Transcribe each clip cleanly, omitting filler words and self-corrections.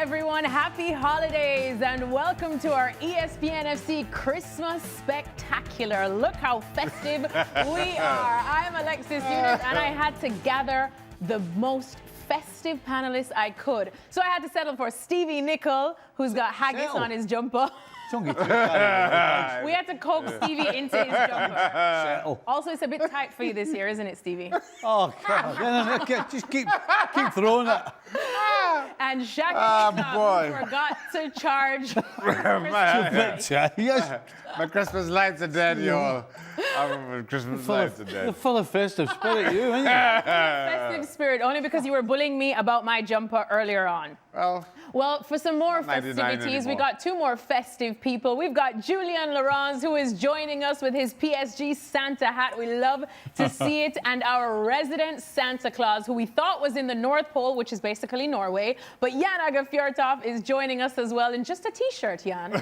everyone. Happy holidays and welcome to our ESPN FC Christmas Spectacular. Look how festive we are. I'm Alexis Eunice and I had to gather the most festive panelists I could. So I had to settle for Stevie Nicol, who's got haggis on his jumper. We had to coax Stevie into his jumper. Also, it's a bit tight for you this year, isn't it, Stevie? Oh, God. No, just keep throwing it. And Shaggy forgot to charge. My Christmas lights are dead, y'all. Christmas lights are dead. You're full of festive spirit, you, ain't you? Festive spirit, only because you were bullying me about my jumper earlier on. Well, for some more festivities, we got two more festive people. We've got Julian Laurence, who is joining us with his PSG Santa hat. We love to see it. And our resident Santa Claus, who we thought was in the North Pole, which is basically Norway. But Jan Agafjortov is joining us as well in just a T-shirt, Jan.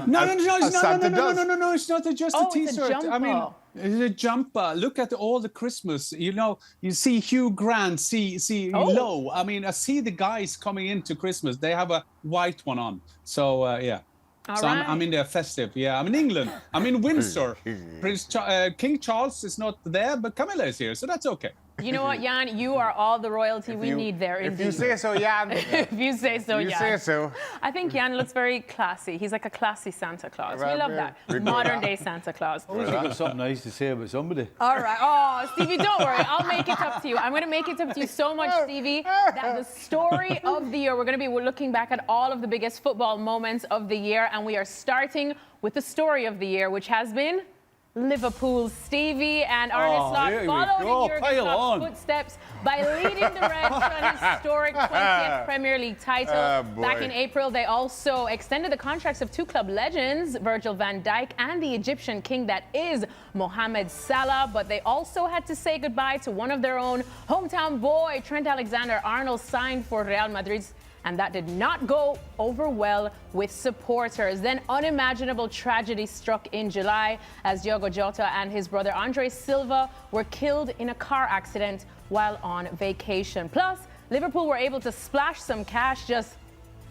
No, it's not just a T-shirt. It's a I mean, it's a jumper. Look at all the Christmas. You know, you see Hugh Grant, see Lowe. I mean, I see the guys coming into Christmas. They have a white one on. So, yeah. I'm in there festive. Yeah, I'm in England. I'm in Windsor. King Charles is not there, but Camilla is here, so that's okay. You know what, Jan? You are all the royalty we need there. If you say so, Jan. If you say so, Jan. You say so. I think Jan looks very classy. He's like a classy Santa Claus. We love that. Modern-day Santa Claus. You've got something nice to say about somebody. All right. Oh, Stevie, don't worry. I'll make it up to you. I'm going to make it up to you so much, Stevie, that the story of the year, we're looking back at all of the biggest football moments of the year, and we are starting with the story of the year, which has been Liverpool. Stevie and Arne Slot followed in Jurgen Klopp's footsteps by leading the Reds to an historic 20th Premier League title. Back in April, they also extended the contracts of two club legends, Virgil van Dijk and the Egyptian king that is Mohamed Salah. But they also had to say goodbye to one of their own, hometown boy, Trent Alexander-Arnold, signed for Real Madrid. And that did not go over well with supporters. Then unimaginable tragedy struck in July as Diogo Jota and his brother Andre Silva were killed in a car accident while on vacation. Plus, Liverpool were able to splash some cash. Just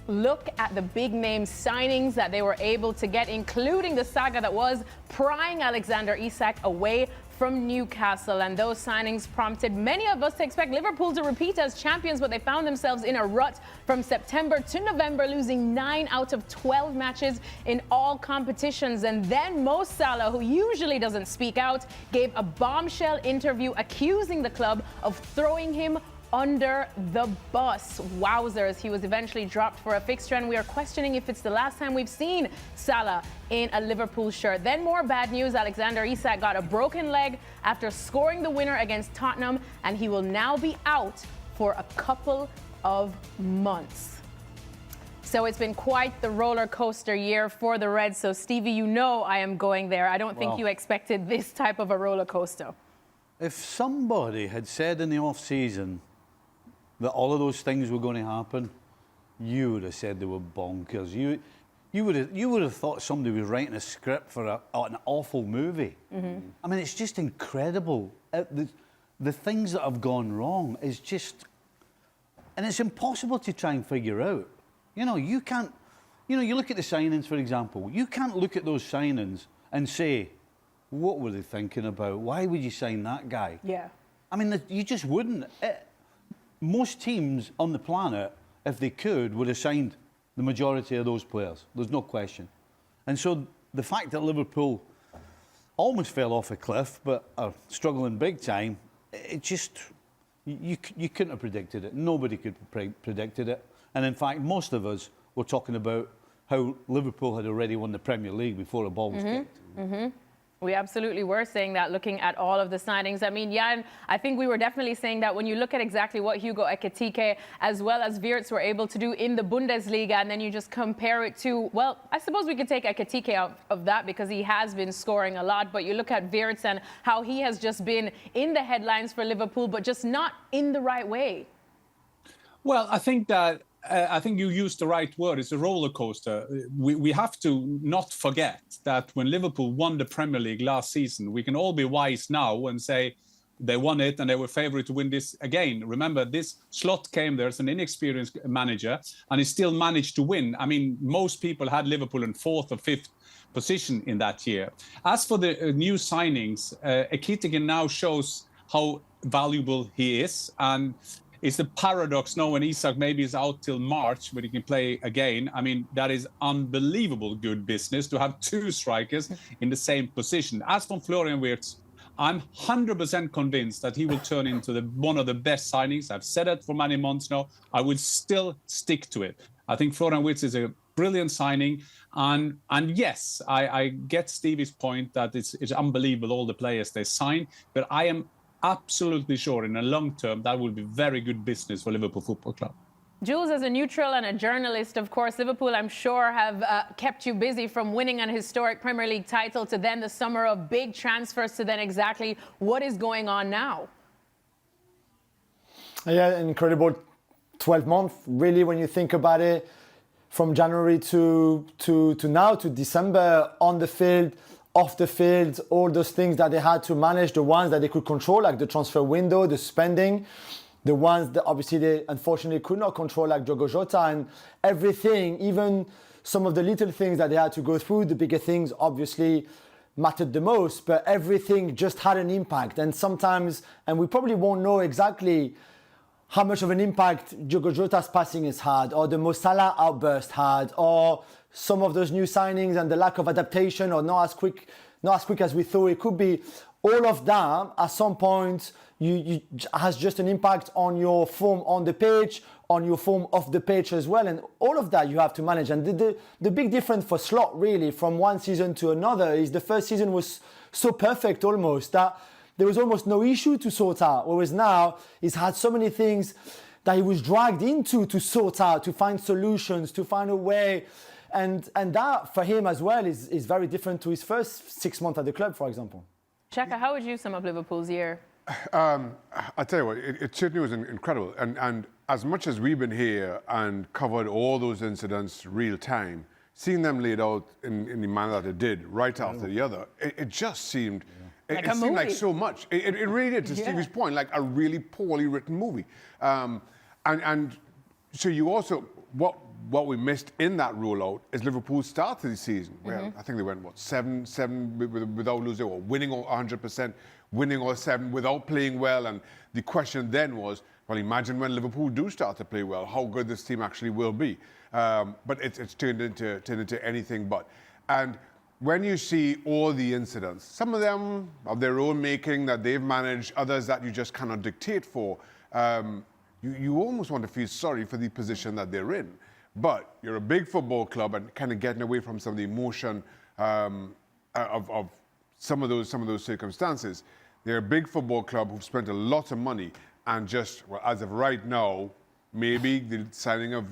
look at the big name signings that they were able to get, including the saga that was prying Alexander Isak away from Newcastle, and those signings prompted many of us to expect Liverpool to repeat as champions, but they found themselves in a rut from September to November, losing 9 out of 12 matches in all competitions. And then Mo Salah, who usually doesn't speak out, gave a bombshell interview accusing the club of throwing him under the bus. Wowzers, he was eventually dropped for a fixture, and we are questioning if it's the last time we've seen Salah in a Liverpool shirt. Then more bad news, Alexander Isak got a broken leg after scoring the winner against Tottenham, and he will now be out for a couple of months. So it's been quite the roller coaster year for the Reds. So Stevie, you know I am going there. I don't think you expected this type of a roller coaster. If somebody had said in the off-season that all of those things were going to happen, you would have said they were bonkers. You would have thought somebody was writing a script for an awful movie. I mean, it's just incredible. The things that have gone wrong is just, and it's impossible to try and figure out. You know, you can't. You know, you look at the signings, for example. You can't look at those signings and say, what were they thinking about? Why would you sign that guy? Yeah. I mean, you just wouldn't. Most teams on the planet, if they could, would have signed the majority of those players. There's no question. And so the fact that Liverpool almost fell off a cliff, but are struggling big time, it just, you couldn't have predicted it. Nobody could have predicted it. And in fact, most of us were talking about how Liverpool had already won the Premier League before a ball was kicked. We absolutely were saying that, looking at all of the signings. I mean, Jan, I think we were definitely saying that when you look at exactly what Hugo Ekitike as well as Wirtz were able to do in the Bundesliga, and then you just compare it to, well, I suppose we could take Ekitike out of that because he has been scoring a lot, but you look at Wirtz and how he has just been in the headlines for Liverpool, but just not in the right way. Well, I think you used the right word. It's a roller coaster. We have to not forget that when Liverpool won the Premier League last season, we can all be wise now and say they won it and they were favourite to win this again. Remember, this Slot came there as an inexperienced manager and he still managed to win. I mean, most people had Liverpool in 4th or 5th position in that year. As for the new signings, Ekitike now shows how valuable he is, and it's the paradox now when Isak maybe is out till March, but he can play again. I mean, that is unbelievable good business to have 2 strikers in the same position. As for Florian Wirtz, I'm 100% convinced that he will turn into one of the best signings. I've said it for many months now. I will still stick to it. I think Florian Wirtz is a brilliant signing. And yes, I get Stevie's point that it's unbelievable all the players they sign, but I am absolutely sure in the long term that will be very good business for Liverpool Football Club. Jules, as a neutral and a journalist, of course, Liverpool, I'm sure, have kept you busy from winning an historic Premier League title to then the summer of big transfers to then exactly what is going on now. Yeah, incredible 12 months, really, when you think about it, from January to now, to December, on the field, off the field, all those things that they had to manage, the ones that they could control, like the transfer window, the spending, the ones that obviously they unfortunately could not control, like Diogo Jota, and everything, even some of the little things that they had to go through, the bigger things obviously mattered the most, but everything just had an impact. And sometimes, and we probably won't know exactly how much of an impact Diogo Jota's passing has had, or the Mo Salah outburst had, or some of those new signings and the lack of adaptation, or not as quick as we thought it could be. All of that, at some point, you has just an impact on your form on the pitch, on your form off the pitch as well, and all of that you have to manage. And the big difference for Slot, really, from one season to another, is the first season was so perfect almost that there was almost no issue to sort out, whereas now he's had so many things that he was dragged into to sort out, to find solutions, to find a way. And that, for him as well, is very different to his first 6 months at the club, for example. Chaka, how would you sum up Liverpool's year? I tell you what, it certainly was incredible. And as much as we've been here and covered all those incidents real time, seeing them laid out in the manner that it did, right after the other, it just seemed... Like it seemed like so much. It really did, to Stevie's point, like a really poorly written movie. And so you also... What we missed in that rollout is Liverpool's start to the season. Well, I think they went, what, 7 without losing, or winning 100%, winning all 7 without playing well. And the question then was, well, imagine when Liverpool do start to play well, how good this team actually will be. But it's turned into anything but. And when you see all the incidents, some of them of their own making that they've managed, others that you just cannot dictate for, you almost want to feel sorry for the position that they're in. But you're a big football club and kind of getting away from some of the emotion of some of those circumstances. They're a big football club who've spent a lot of money and just, well, as of right now, maybe the signing of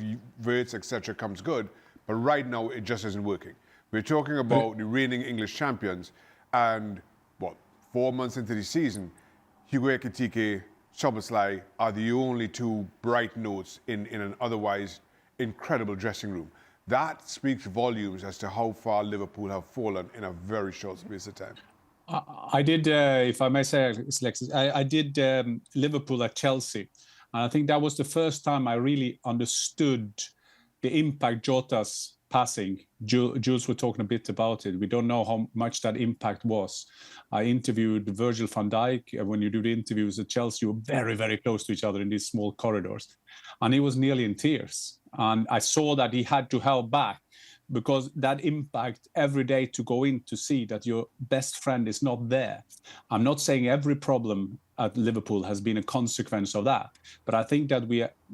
Wirtz, etc. comes good, but right now it just isn't working. We're talking about the reigning English champions, and 4 months into the season, Hugo Ekitike, Szoboszlai are the only 2 bright notes in an otherwise incredible dressing room. That speaks volumes as to how far Liverpool have fallen in a very short space of time. I did, if I may say, Alexis, I did Liverpool at Chelsea. And I think that was the first time I really understood the impact Jota's passing. Jules were talking a bit about it. We don't know how much that impact was. I interviewed Virgil van Dijk. When you do the interviews at Chelsea, you were very, very close to each other in these small corridors. And he was nearly in tears. And I saw that he had to hold back, because that impact every day to go in to see that your best friend is not there. I'm not saying every problem at Liverpool has been a consequence of that, but I think that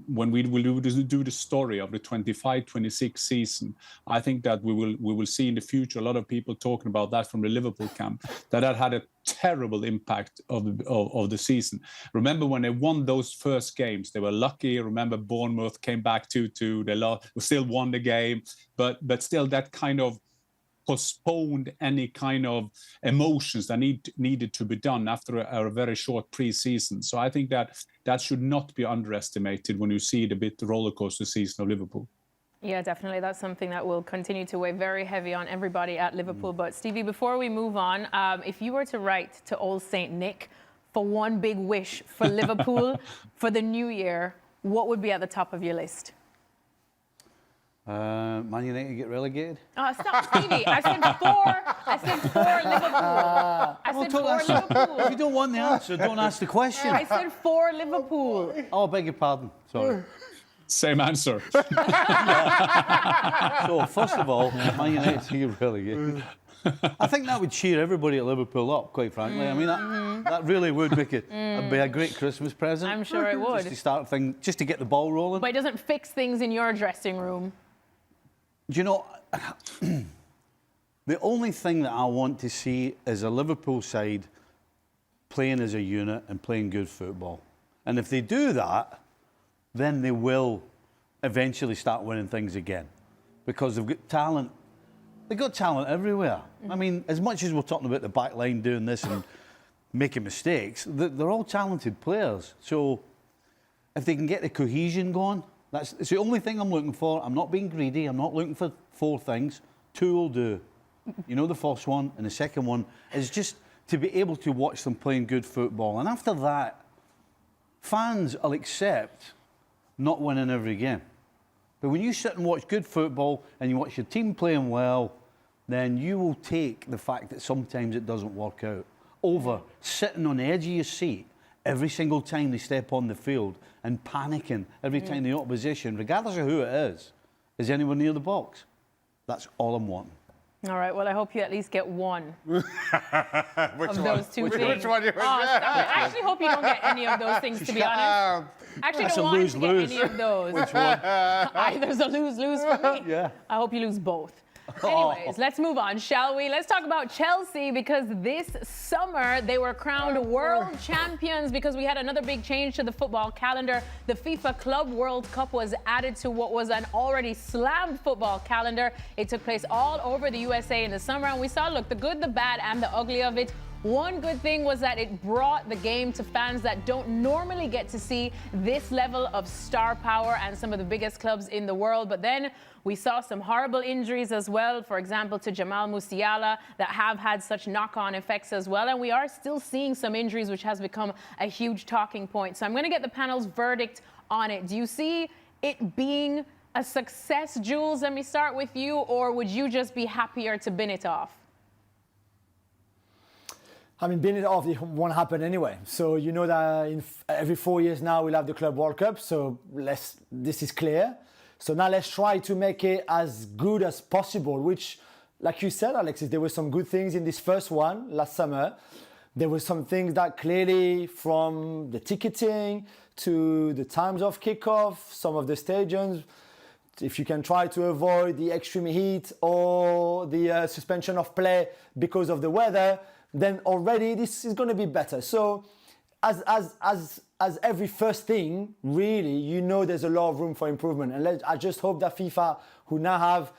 when we will do the story of the 25-26 season, I think that we will see in the future a lot of people talking about that from the Liverpool camp, that had a terrible impact of the season. Remember when they won those first games, they were lucky. Remember Bournemouth came back 2-2, they still won the game, but still that kind of postponed any kind of emotions that needed to be done after a very short pre-season. So I think that should not be underestimated when you see the bit roller coaster season of Liverpool. Yeah, definitely. That's something that will continue to weigh very heavy on everybody at Liverpool. But Stevie, before we move on, if you were to write to Old Saint Nick for one big wish for Liverpool for the new year, what would be at the top of your list? Man United get relegated. Stop, Stevie. I said four Liverpool. I said four Liverpool. If you don't want the answer, don't ask the question. I said four Liverpool. Oh, I beg your pardon. Sorry. Same answer. So, first of all, Man United to get relegated. I think that would cheer everybody at Liverpool up, quite frankly. I mean, that really would make it be a great Christmas present. I'm sure it would. Just to start things, just to get the ball rolling. But it doesn't fix things in your dressing room. Do you know, the only thing that I want to see is a Liverpool side playing as a unit and playing good football. And if they do that, then they will eventually start winning things again. Because they've got talent. They've got talent everywhere. I mean, as much as we're talking about the back line doing this and making mistakes, they're all talented players. So if they can get the cohesion going, it's the only thing I'm looking for. I'm not being greedy. I'm not looking for 4 things. 2 will do. You know, the first one and the second one is just to be able to watch them playing good football. And after that, fans will accept not winning every game. But when you sit and watch good football and you watch your team playing well, then you will take the fact that sometimes it doesn't work out over sitting on the edge of your seat every single time they step on the field and panicking every time the opposition, regardless of who it is anywhere near the box. That's all I'm wanting. All right, well, I hope you at least get one of those 2 things. Which one? I actually hope you don't get any of those things, to be honest. I actually don't want you to get any of those. Which one? There's a lose-lose for me. Yeah. I hope you lose both. Anyways, let's move on, shall we? Let's talk about Chelsea, because this summer they were crowned world champions because we had another big change to the football calendar. The FIFA Club World Cup was added to what was an already slammed football calendar. It took place all over the USA in the summer, and we saw, look, the good, the bad, and the ugly of it. One good thing was that it brought the game to fans that don't normally get to see this level of star power and some of the biggest clubs in the world. But then we saw some horrible injuries as well, for example, to Jamal Musiala, that have had such knock-on effects as well. And we are still seeing some injuries, which has become a huge talking point. So I'm going to get the panel's verdict on it. Do you see it being a success, Jules? Let me start with you. Or would you just be happier to bin it off? I mean, being it off, it won't happen anyway. So you know that every 4 years now we'll have the Club World Cup. So this is clear. So now let's try to make it as good as possible, which, like you said, Alexis, there were some good things in this first one last summer. There were some things that clearly, from the ticketing to the times of kickoff, some of the stadiums, if you can try to avoid the extreme heat or the suspension of play because of the weather, then already this is going to be better. So as every first thing, really, you know there's a lot of room for improvement. And I just hope that FIFA, who now have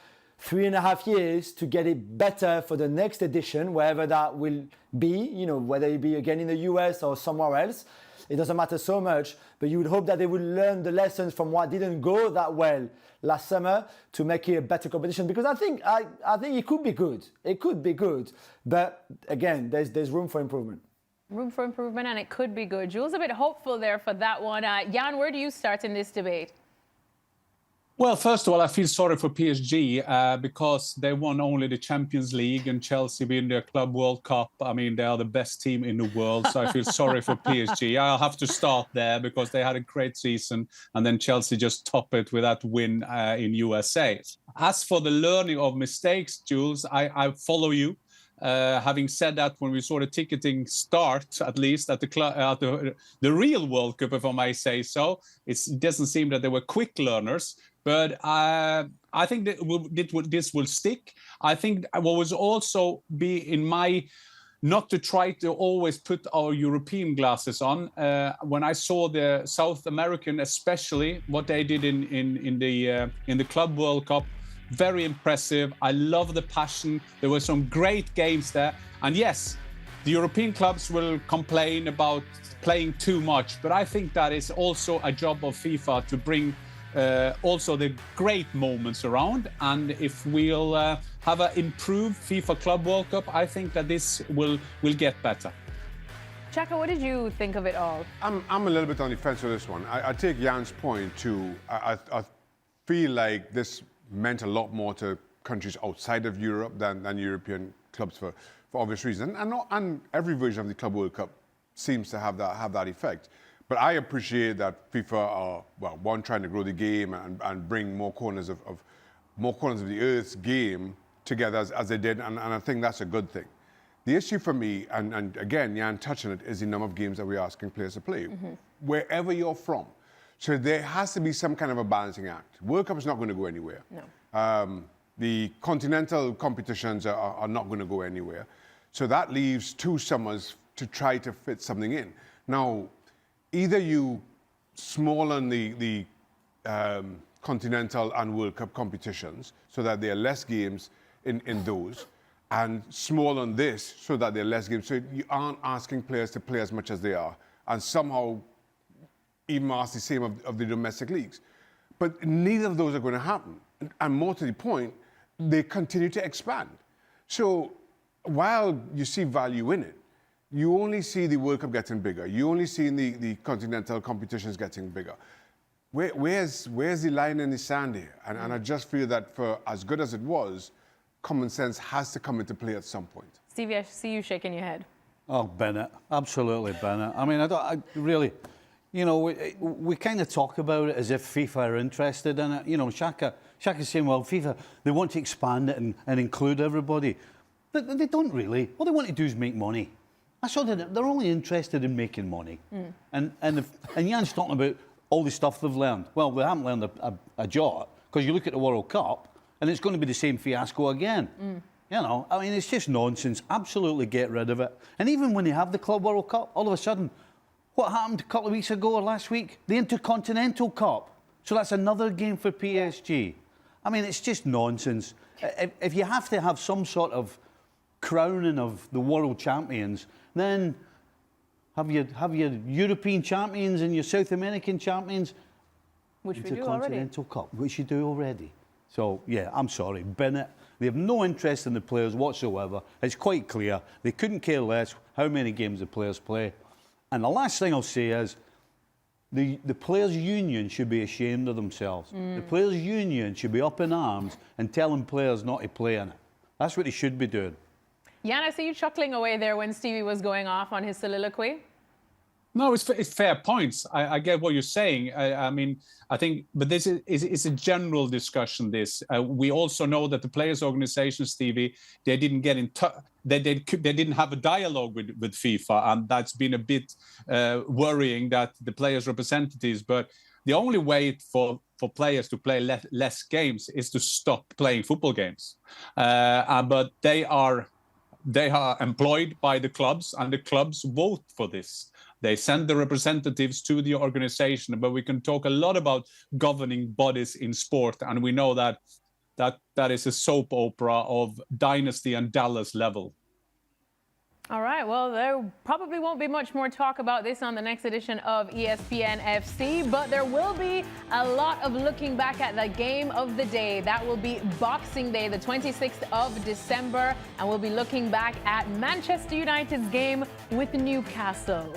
3.5 years to get it better for the next edition, wherever that will be, you know, whether it be again in the US or somewhere else, it doesn't matter so much, but you would hope that they will learn the lessons from what didn't go that well last summer to make it a better competition, because I think it could be good. It could be good, but again, there's room for improvement. Room for improvement, and it could be good. Jules, a bit hopeful there for that one. Jan, where do you start in this debate? Well, first of all, I feel sorry for PSG because they won only the Champions League, and Chelsea being the Club World Cup. I mean, they are the best team in the world, so I feel sorry for PSG. I'll have to start there because they had a great season, and then Chelsea just top it with that win in USA. As for the learning of mistakes, Jules, I follow you. Having said that, when we saw the ticketing start, at least at the real World Cup, if I may say so, it doesn't seem that they were quick learners. But I think that this will stick. I think what was also be in my, not to try to always put our European glasses on. When I saw the South American, especially what they did in the Club World Cup, very impressive. I love the passion. There were some great games there. And yes, the European clubs will complain about playing too much, but I think that is also a job of FIFA to bring also the great moments around. And if we'll have an improved FIFA Club World Cup, I think that this will get better. Chaka, what did you think of it all? I'm a little bit on the fence with this one. I take Jan's point too. I feel like this meant a lot more to countries outside of Europe than European clubs for obvious reasons. And every version of the Club World Cup seems to have that effect. But I appreciate that FIFA are, well, one, trying to grow the game and bring more corners of the Earth's game together as they did, and I think that's a good thing. The issue for me, and again, Jan touched on it, is the number of games that we're asking players to play, wherever you're from. So there has to be some kind of a balancing act. World Cup is not going to go anywhere. No. The continental competitions are not going to go anywhere. So that leaves 2 summers to try to fit something in. Now, either you smaller the continental and World Cup competitions so that there are less games in those, and small on this so that there are less games. So you aren't asking players to play as much as they are, and somehow even ask the same of the domestic leagues. But neither of those are going to happen. And more to the point, they continue to expand. So while you see value in it, you only see the World Cup getting bigger. You only see the continental competitions getting bigger. Where's the line in the sand here? And I just feel that for as good as it was, common sense has to come into play at some point. Stevie, I see you shaking your head. Oh, Bennett, absolutely Bennett. I mean, I really, you know, we kind of talk about it as if FIFA are interested in it. You know, Shaka's saying, well, FIFA, they want to expand it and include everybody. But they don't really. All they want to do is make money. That's all they're only interested in making money. And Jan's talking about all the stuff they've learned. Well, they haven't learned a jot, because you look at the World Cup, and it's going to be the same fiasco again. You know, I mean, it's just nonsense. Absolutely get rid of it. And even when they have the Club World Cup, all of a sudden, what happened a couple of weeks ago or last week? The Intercontinental Cup. So that's another game for PSG. I mean, it's just nonsense. If you have to have some sort of crowning of the world champions, then have your European champions and your South American champions. Which we do already. Intercontinental Cup, which you do already. So, yeah, I'm sorry, Bennett. They have no interest in the players whatsoever. It's quite clear. They couldn't care less how many games the players play. And the last thing I'll say is the players' union should be ashamed of themselves. The players' union should be up in arms and telling players not to play in it. That's what they should be doing. Jan, I see you chuckling away there when Stevie was going off on his soliloquy. No, it's fair points. I get what you're saying. I mean, I think, but this is a general discussion. We also know that the players' organization, Stevie, they didn't get in touch. They didn't have a dialogue with FIFA, and that's been a bit worrying that the players' representatives. But the only way for players to play less games is to stop playing football games. But they are employed by the clubs, and the clubs vote for this. They send the representatives to the organization, but we can talk a lot about governing bodies in sport, and we know that is a soap opera of Dynasty and Dallas level. All right, well, there probably won't be much more talk about this on the next edition of ESPN FC, but there will be a lot of looking back at the game of the day. That will be Boxing Day, the 26th of December, and we'll be looking back at Manchester United's game with Newcastle.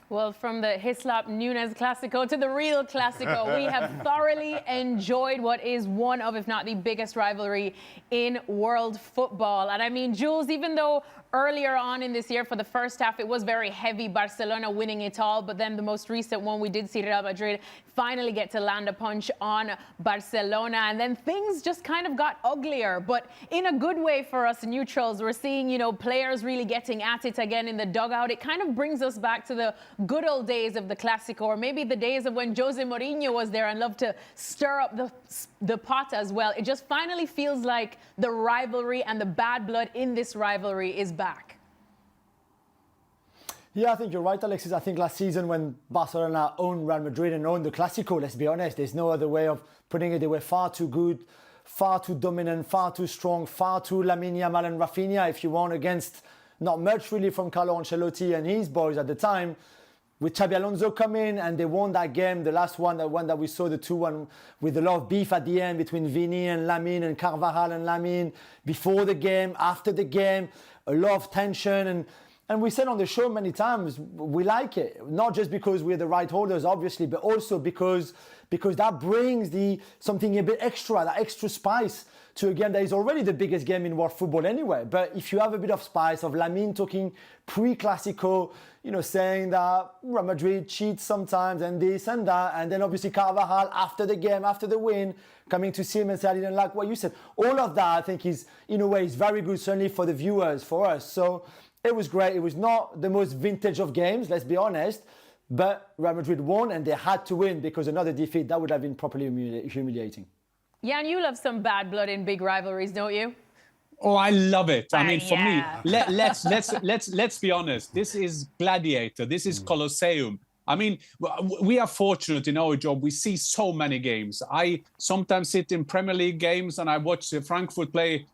Well, from the Hislop Nunes Clasico to the real Clasico, we have thoroughly enjoyed what is one of, if not the biggest rivalry in world football. And I mean, Jules, even though earlier on in this year, for the first half, it was very heavy, Barcelona winning it all, but then the most recent one, we did see Real Madrid finally get to land a punch on Barcelona, and then things just kind of got uglier, but in a good way for us neutrals. We're seeing, you know, players really getting at it again in the dugout. It kind of brings us back to the good old days of the Clásico, or maybe the days of when Jose Mourinho was there and loved to stir up the pot as well. It just finally feels like the rivalry and the bad blood in this rivalry is back. Yeah, I think you're right, Alexis. I think last season when Barcelona owned Real Madrid and owned the Clásico, let's be honest, there's no other way of putting it. They were far too good, far too dominant, far too strong, far too Lamine Yamal and Rafinha, if you want, against not much really from Carlo Ancelotti and his boys at the time. With Xabi Alonso coming, and they won that game, the last one, the one that we saw, the 2-1, with a lot of beef at the end between Vini and Lamine and Carvajal and Lamine, before the game, after the game, a lot of tension, and And we said on the show many times, we like it. Not just because we're the right holders, obviously, but also because that brings something a bit extra, that extra spice to a game that is already the biggest game in world football anyway. But if you have a bit of spice of Lamine talking pre-Clasico, saying that Real Madrid cheats sometimes and this and that, and then obviously Carvajal after the game, after the win, coming to see him and say, I didn't like what you said. All of that, I think, is, in a way, is very good, certainly for the viewers, for us. So it was great. It was not the most vintage of games, let's be honest, but Real Madrid won and they had to win because another defeat, that would have been properly humiliating. Yeah, and you love some bad blood in big rivalries, don't you? Oh, I love it. I mean, for yeah. me, let's be honest. This is Gladiator. This is Colosseum. I mean, we are fortunate in our job. We see so many games. I sometimes sit in Premier League games and I watch Frankfurt play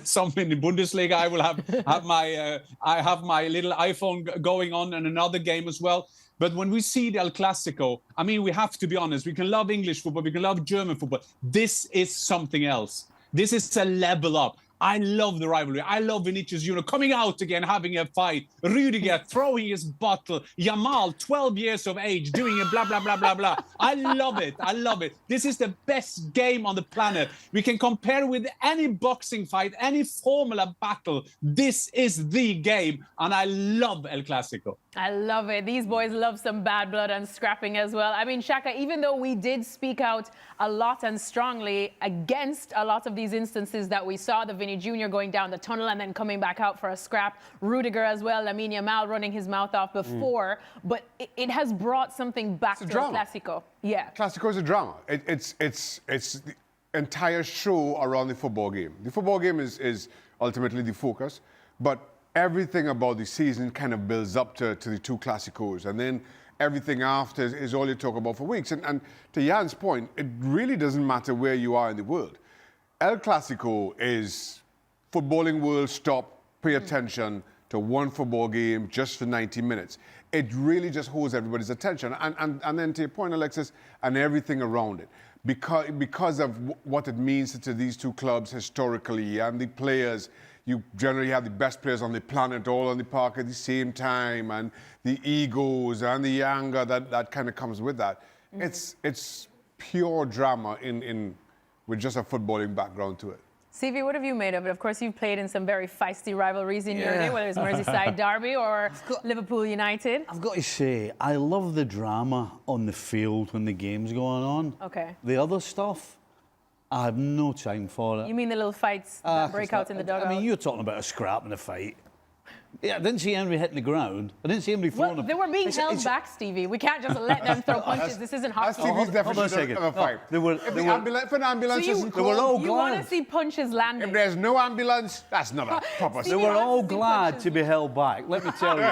something in the Bundesliga. I will have my little iPhone going on and another game as well. But when we see the El Clasico, I mean, we have to be honest. We can love English football. We can love German football. This is something else. This is a level up. I love the rivalry. I love Vinicius Junior coming out again, having a fight. Rüdiger throwing his bottle. Yamal, 12 years of age, doing a blah, blah, blah, blah, blah. I love it. I love it. This is the best game on the planet. We can compare with any boxing fight, any Formula battle. This is the game, and I love El Clasico. I love it. These boys love some bad blood and scrapping as well. I mean, Shaka, even though we did speak out a lot and strongly against a lot of these instances that we saw, the Vinny Jr. going down the tunnel and then coming back out for a scrap, Rudiger as well, Lamine Yamal running his mouth off before, but it has brought something back to the Clásico. Yeah. Clásico is a drama. It's the entire show around the football game. The football game is ultimately the focus, but everything about the season kind of builds up to the two Clásicos, and then everything after is all you talk about for weeks. And to Jan's point, it really doesn't matter where you are in the world. El Clásico is footballing world stop, pay attention to one football game just for 90 minutes. It really just holds everybody's attention. And then to your point, Alexis, and everything around it. Because of what it means to these two clubs historically and the players. You generally have the best players on the planet all on the park at the same time, and the egos and the anger that kind of comes with that. It's pure drama with just a footballing background to it. CV, what have you made of it? Of course, you've played in some very feisty rivalries in your day, whether it's Merseyside Derby or Liverpool United. I've got to say, I love the drama on the field when the game's going on. Okay. The other stuff, I have no time for it. You mean the little fights that break out in the dugout? I mean, you're talking about a scrap and a fight. Yeah, I didn't see Henry hitting the ground. I didn't see anybody throwing Well, they were being held back, Stevie. We can't just let them throw punches. This isn't hockey. That's Stevie's definition of a fight. If an ambulance So they were all you glad. want to see punches landing. If there's no ambulance, that's not a proper They were all glad to be held back, let me tell you.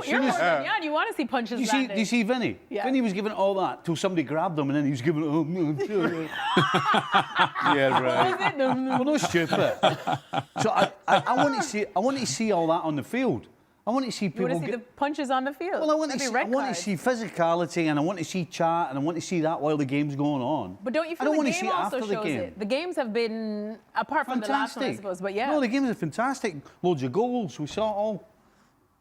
You're more than Jan. You want to see punches landing. Do you see Vinny? Yeah. Vinny was giving it all that till somebody grabbed him and then he was giving it. Yeah, right. Well, no, stupid. So I want to see all that on the field. I want to see people. You want to see the punches on the field. Well, I want to see physicality, and I want to see chat, and I want to see that while the game's going on. But don't you feel the game also shows it? The games have been, apart from the last one, I suppose, but yeah. No, the games are fantastic. Loads of goals. We saw it all.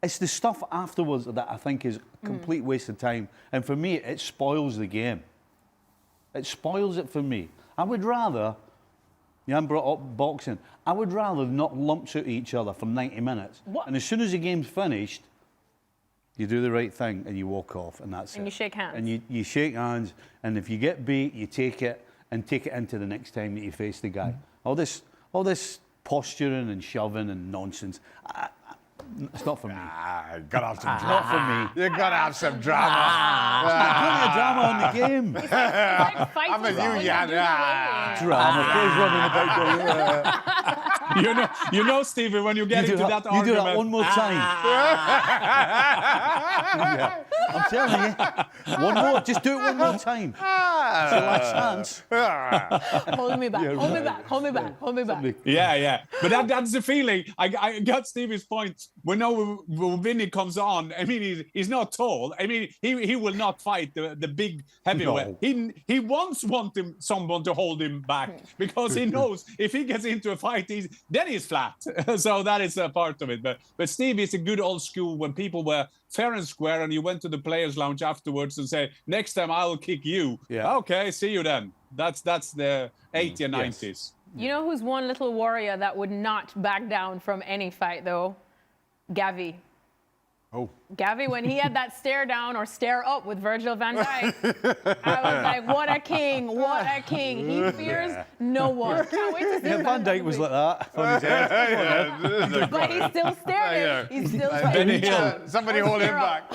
It's the stuff afterwards that I think is a complete waste of time. And for me, it spoils the game. It spoils it for me. I would rather, Jan brought up boxing, I would rather knock lumps at each other for 90 minutes. What? And as soon as the game's finished, you do the right thing and you walk off, and that's it. And you shake hands. And you shake hands, and if you get beat, you take it into the next time that you face the guy. All this posturing and shoving and nonsense, it's not for me. Gotta have some drama. Not for me. You gotta have some drama. Plenty of drama on the game. It's like fighting I'm with you, when Jan. do the waiting. Drama. Please running about You know, Stevie, when you get into that argument. You do that one more time. Yeah. I'm telling you. One more. Just do it one more time. It's your last chance. Hold me back, hold me back, hold me back, hold me back. Yeah. But that's the feeling. I got Stevie's point. When Vinny comes on, I mean, he's not tall. I mean, he will not fight the big heavyweight. No. He wants someone to hold him back because he knows if he gets into a fight, then he's flat. So that is a part of it. But Stevie is a good old school when people were fair and square and you went to the players' lounge afterwards and say, next time I will kick you. Yeah. Okay, see you then. That's the 80s and 90s. You know who's one little warrior that would not back down from any fight, though? Gavi. Oh. Gavi, when he had that stare down or stare up with Virgil van Dijk, I was like, what a king, what a king. He fears no one. Can't wait to see him. Van Dijk was like that on his head. But he still stared. He's still Benny Hill. Somebody hold him back.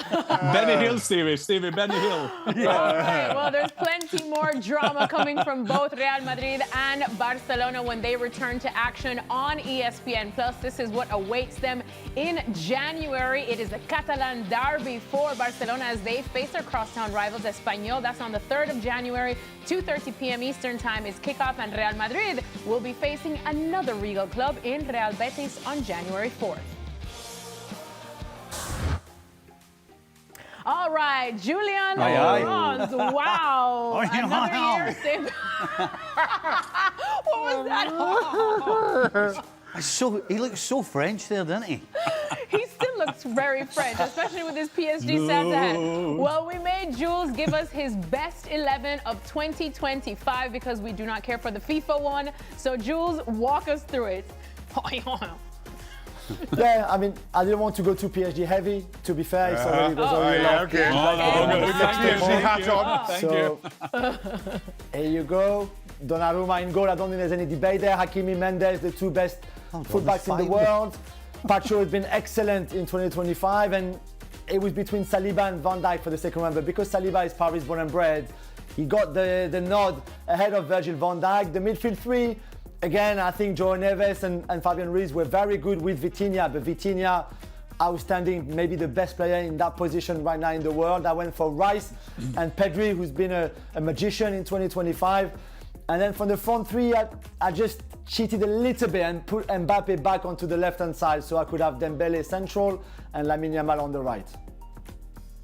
Benny Hill, Stevie, Benny Hill. All right, well, there's plenty more drama coming from both Real Madrid and Barcelona when they return to action on ESPN+. This is what awaits them in January. It is the Catalan derby for Barcelona as they face their crosstown rivals Espanyol. That's on the 3rd of January, 2:30 p.m. Eastern Time is kickoff, and Real Madrid will be facing another Regal club in Real Betis on January 4th. All right, Julian Bronze. Wow. Another year. Same. What was that? He looks so French there, didn't he? He still looks very French, especially with his PSG Santa hat. Well, we made Jules give us his best 11 of 2025 because we do not care for the FIFA one. So, Jules, walk us through it. Yeah, I mean, I didn't want to go too PSG heavy. To be fair, it's already, there's already a lot of PSG hat on. Thank so, you. here you go. Donnarumma in goal. I don't think there's any debate there. Hakimi, Mendes, the two best fullbacks in the world. Pacho has been excellent in 2025, and it was between Saliba and Van Dijk for the second one. But because Saliba is Paris born and bred, he got the nod ahead of Virgil van Dijk. The midfield three, again, I think Joao Neves and Fabian Ruiz were very good with Vitinha, but Vitinha, outstanding, maybe the best player in that position right now in the world. I went for Rice and Pedri, who's been a magician in 2025. And then from the front three, I just cheated a little bit and put Mbappe back onto the left-hand side so I could have Dembele central and Lamine Yamal on the right.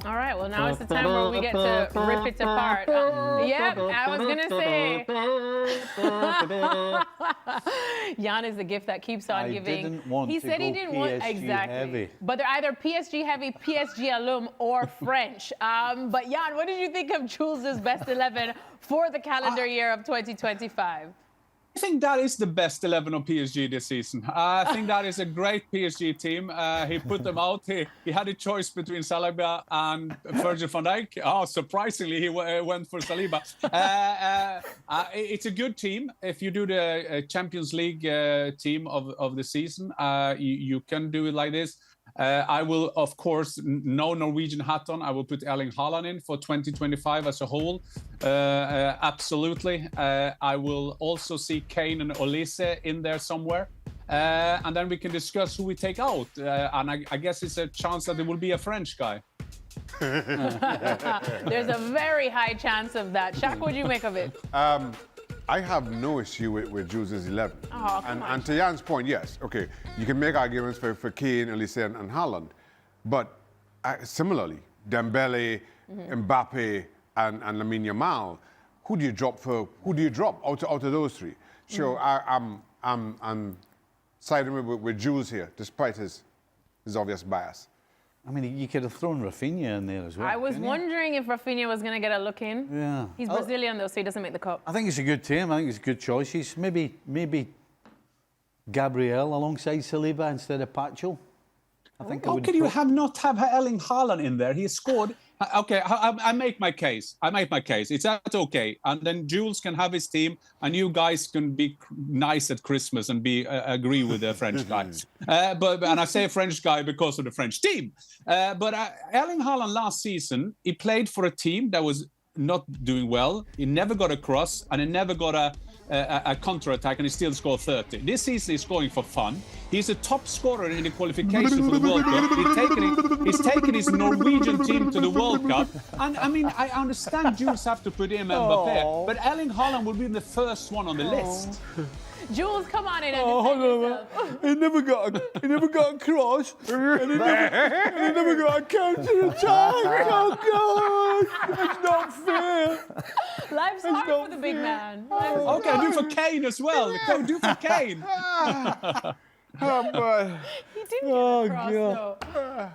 All right, well, now it's the time where we get to rip it apart. Yep, I was going to say. Jan is the gift that keeps on giving. Didn't want he to said go he didn't want PSG heavy. But they're either PSG heavy, PSG alum, or French. But Jan, what did you think of Jules' best 11 for the calendar year of 2025? I think that is the best 11 of PSG this season. I think that is a great PSG team. He put them out. He had a choice between Saliba and Virgil van Dijk. Oh, surprisingly, he went for Saliba. It's a good team. If you do the Champions League team of the season, you can do it like this. I will, of course, no Norwegian hat on. I will put Erling Haaland in for 2025 as a whole. Absolutely. I will also see Kane and Olise in there somewhere. And then we can discuss who we take out. And I guess it's a chance that there will be a French guy. There's a very high chance of that. Shaq, what do you make of it? I have no issue with Jules' 11. Oh, come on. And to Jan's point, yes, okay, you can make arguments for Kane, Olise, and Haaland. But similarly, Dembele, Mbappe, and Lamine Yamal, who do you drop out of those three? So I'm siding with Jules here, despite his obvious bias. I mean, you could have thrown Rafinha in there as well. I was wondering if Rafinha was going to get a look in. Yeah. He's Brazilian, though, so he doesn't make the cut. I think it's a good team. I think it's good choices. Maybe Gabriel alongside Saliba instead of Pacho. I think. How could you not have Erling Haaland in there? He scored. Okay, I make my case. It's that okay? And then Jules can have his team, and you guys can be nice at Christmas and agree with the French guys. And I say French guy because of the French team. But Erling Haaland last season, he played for a team that was not doing well. He never got a cross, and he never got a counter-attack and he still scored 30. This season he's scoring for fun. He's a top scorer in the qualification for the World Cup. He's taken his Norwegian team to the World Cup. And I mean, I understand Jules have to put in Mbappé, but Erling Haaland will be the first one on the list. Jules, come on in and hold defend on. yourself. He never got a cross, and he never got a counter attack. Oh God, that's not fair. Life's hard for the big man. Life's Okay, do for Kane as well. Go do for Kane. Oh, boy. He didn't get across,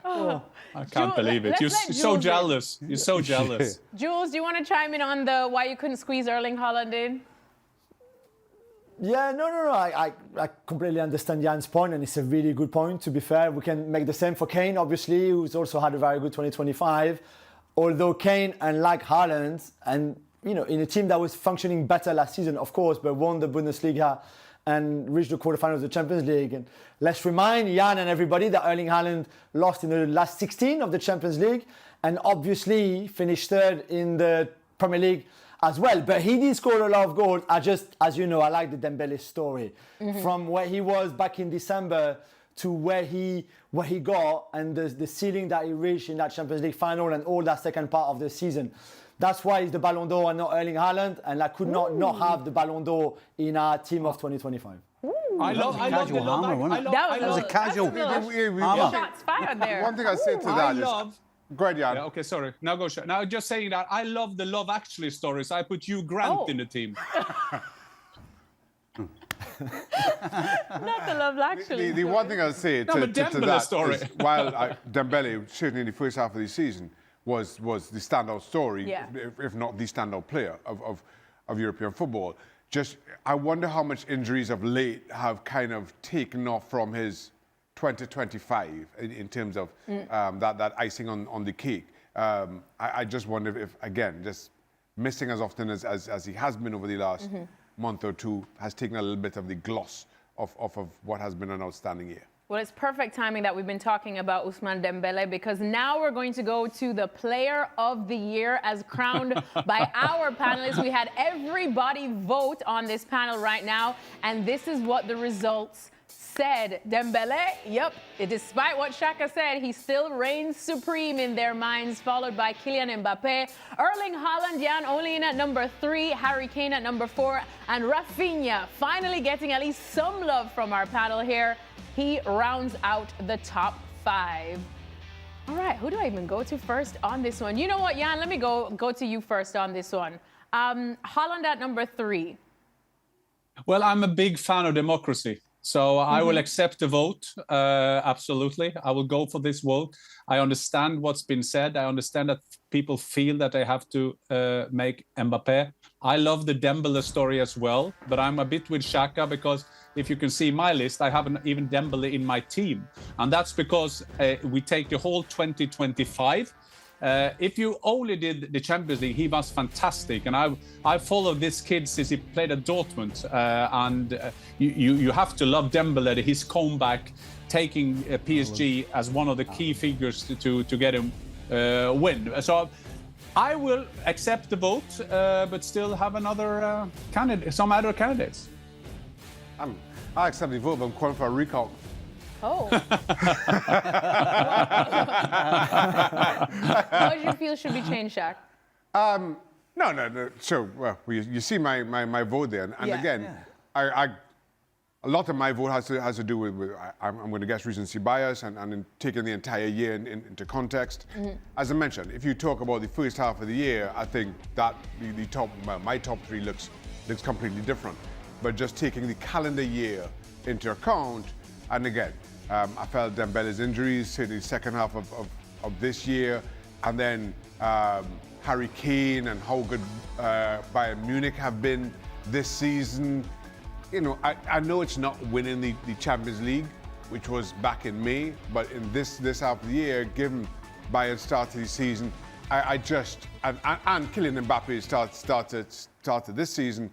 though. I can't Jules, believe it. let's You're let so Jules in. jealous. You're so jealous. Jules, do you want to chime in on the why you couldn't squeeze Erling Haaland in? Yeah, no. I completely understand Jan's point, and it's a really good point. To be fair, we can make the same for Kane, obviously, who's also had a very good 2025. Although Kane, unlike Haaland, and in a team that was functioning better last season, of course, but won the Bundesliga and reached the quarterfinals of the Champions League. And let's remind Jan and everybody that Erling Haaland lost in the last 16 of the Champions League, and obviously finished third in the Premier League as well. But he did score a lot of goals. As you know, I like the Dembele story. From where he was back in December to where he got, and the ceiling that he reached in that Champions League final and all that second part of the season. That's why he's the Ballon d'Or and not Erling Haaland, and I could not have the Ballon d'Or in our team of 2025. I love the casual love. hammer, wasn't it? That was a casual Yeah. shots fired there. One thing I say to I that is, love. go ahead, Jan. Yeah, okay, sorry. Now go. Now just saying that I love the Love Actually stories. I put Hugh Grant in the team. Not the Love Actually. The one thing I'll say to Dembele that story. is, while Dembele, certainly in the first half of the season, was the standout story, Yeah. if not the standout player of European football. Just, I wonder how much injuries of late have kind of taken off from his 2025 in terms of that icing on the cake. I just wonder if, again, just missing as often as he has been over the last month or two has taken a little bit of the gloss off of what has been an outstanding year. Well, it's perfect timing that we've been talking about Ousmane Dembele, because now we're going to go to the Player of the Year as crowned by our panelists. We had everybody vote on this panel right now, and this is what the results said. Dembele, yep, despite what Shaka said, he still reigns supreme in their minds, followed by Kylian Mbappé, Erling Haaland, Jan only in at number 3, Harry Kane at number 4, and Rafinha finally getting at least some love from our panel here. He rounds out the top 5. All right, who do I even go to first on this one? You know what, Jan, let me go to you first on this one. Haaland at number 3. Well, I'm a big fan of democracy. So I will accept the vote, absolutely. I will go for this vote. I understand what's been said. I understand that people feel that they have to make Mbappé. I love the Dembele story as well, but I'm a bit with Xhaka because if you can see my list, I haven't even Dembele in my team. And that's because we take the whole 2025. If you only did the Champions League, he was fantastic. And I followed this kid since he played at Dortmund. You have to love Dembele, his comeback, taking PSG as one of the key figures to get him win. So I will accept the vote, but still have another candidate, some other candidates. I accept the vote, but I'm calling for a recount. Oh. What do you feel should be changed, Shaq? No. So, well, you see my vote there. And Yeah. again, a lot of my vote has to do with I'm going to guess recency bias and in taking the entire year into context. As I mentioned, if you talk about the first half of the year, I think that my top 3 looks completely different. But just taking the calendar year into account, and again, I felt Dembele's injuries in the second half of this year, and then Harry Kane and how good Bayern Munich have been this season. You know, I know it's not winning the Champions League, which was back in May, but in this half of the year, given Bayern's start to the season, and Kylian Mbappé started this season,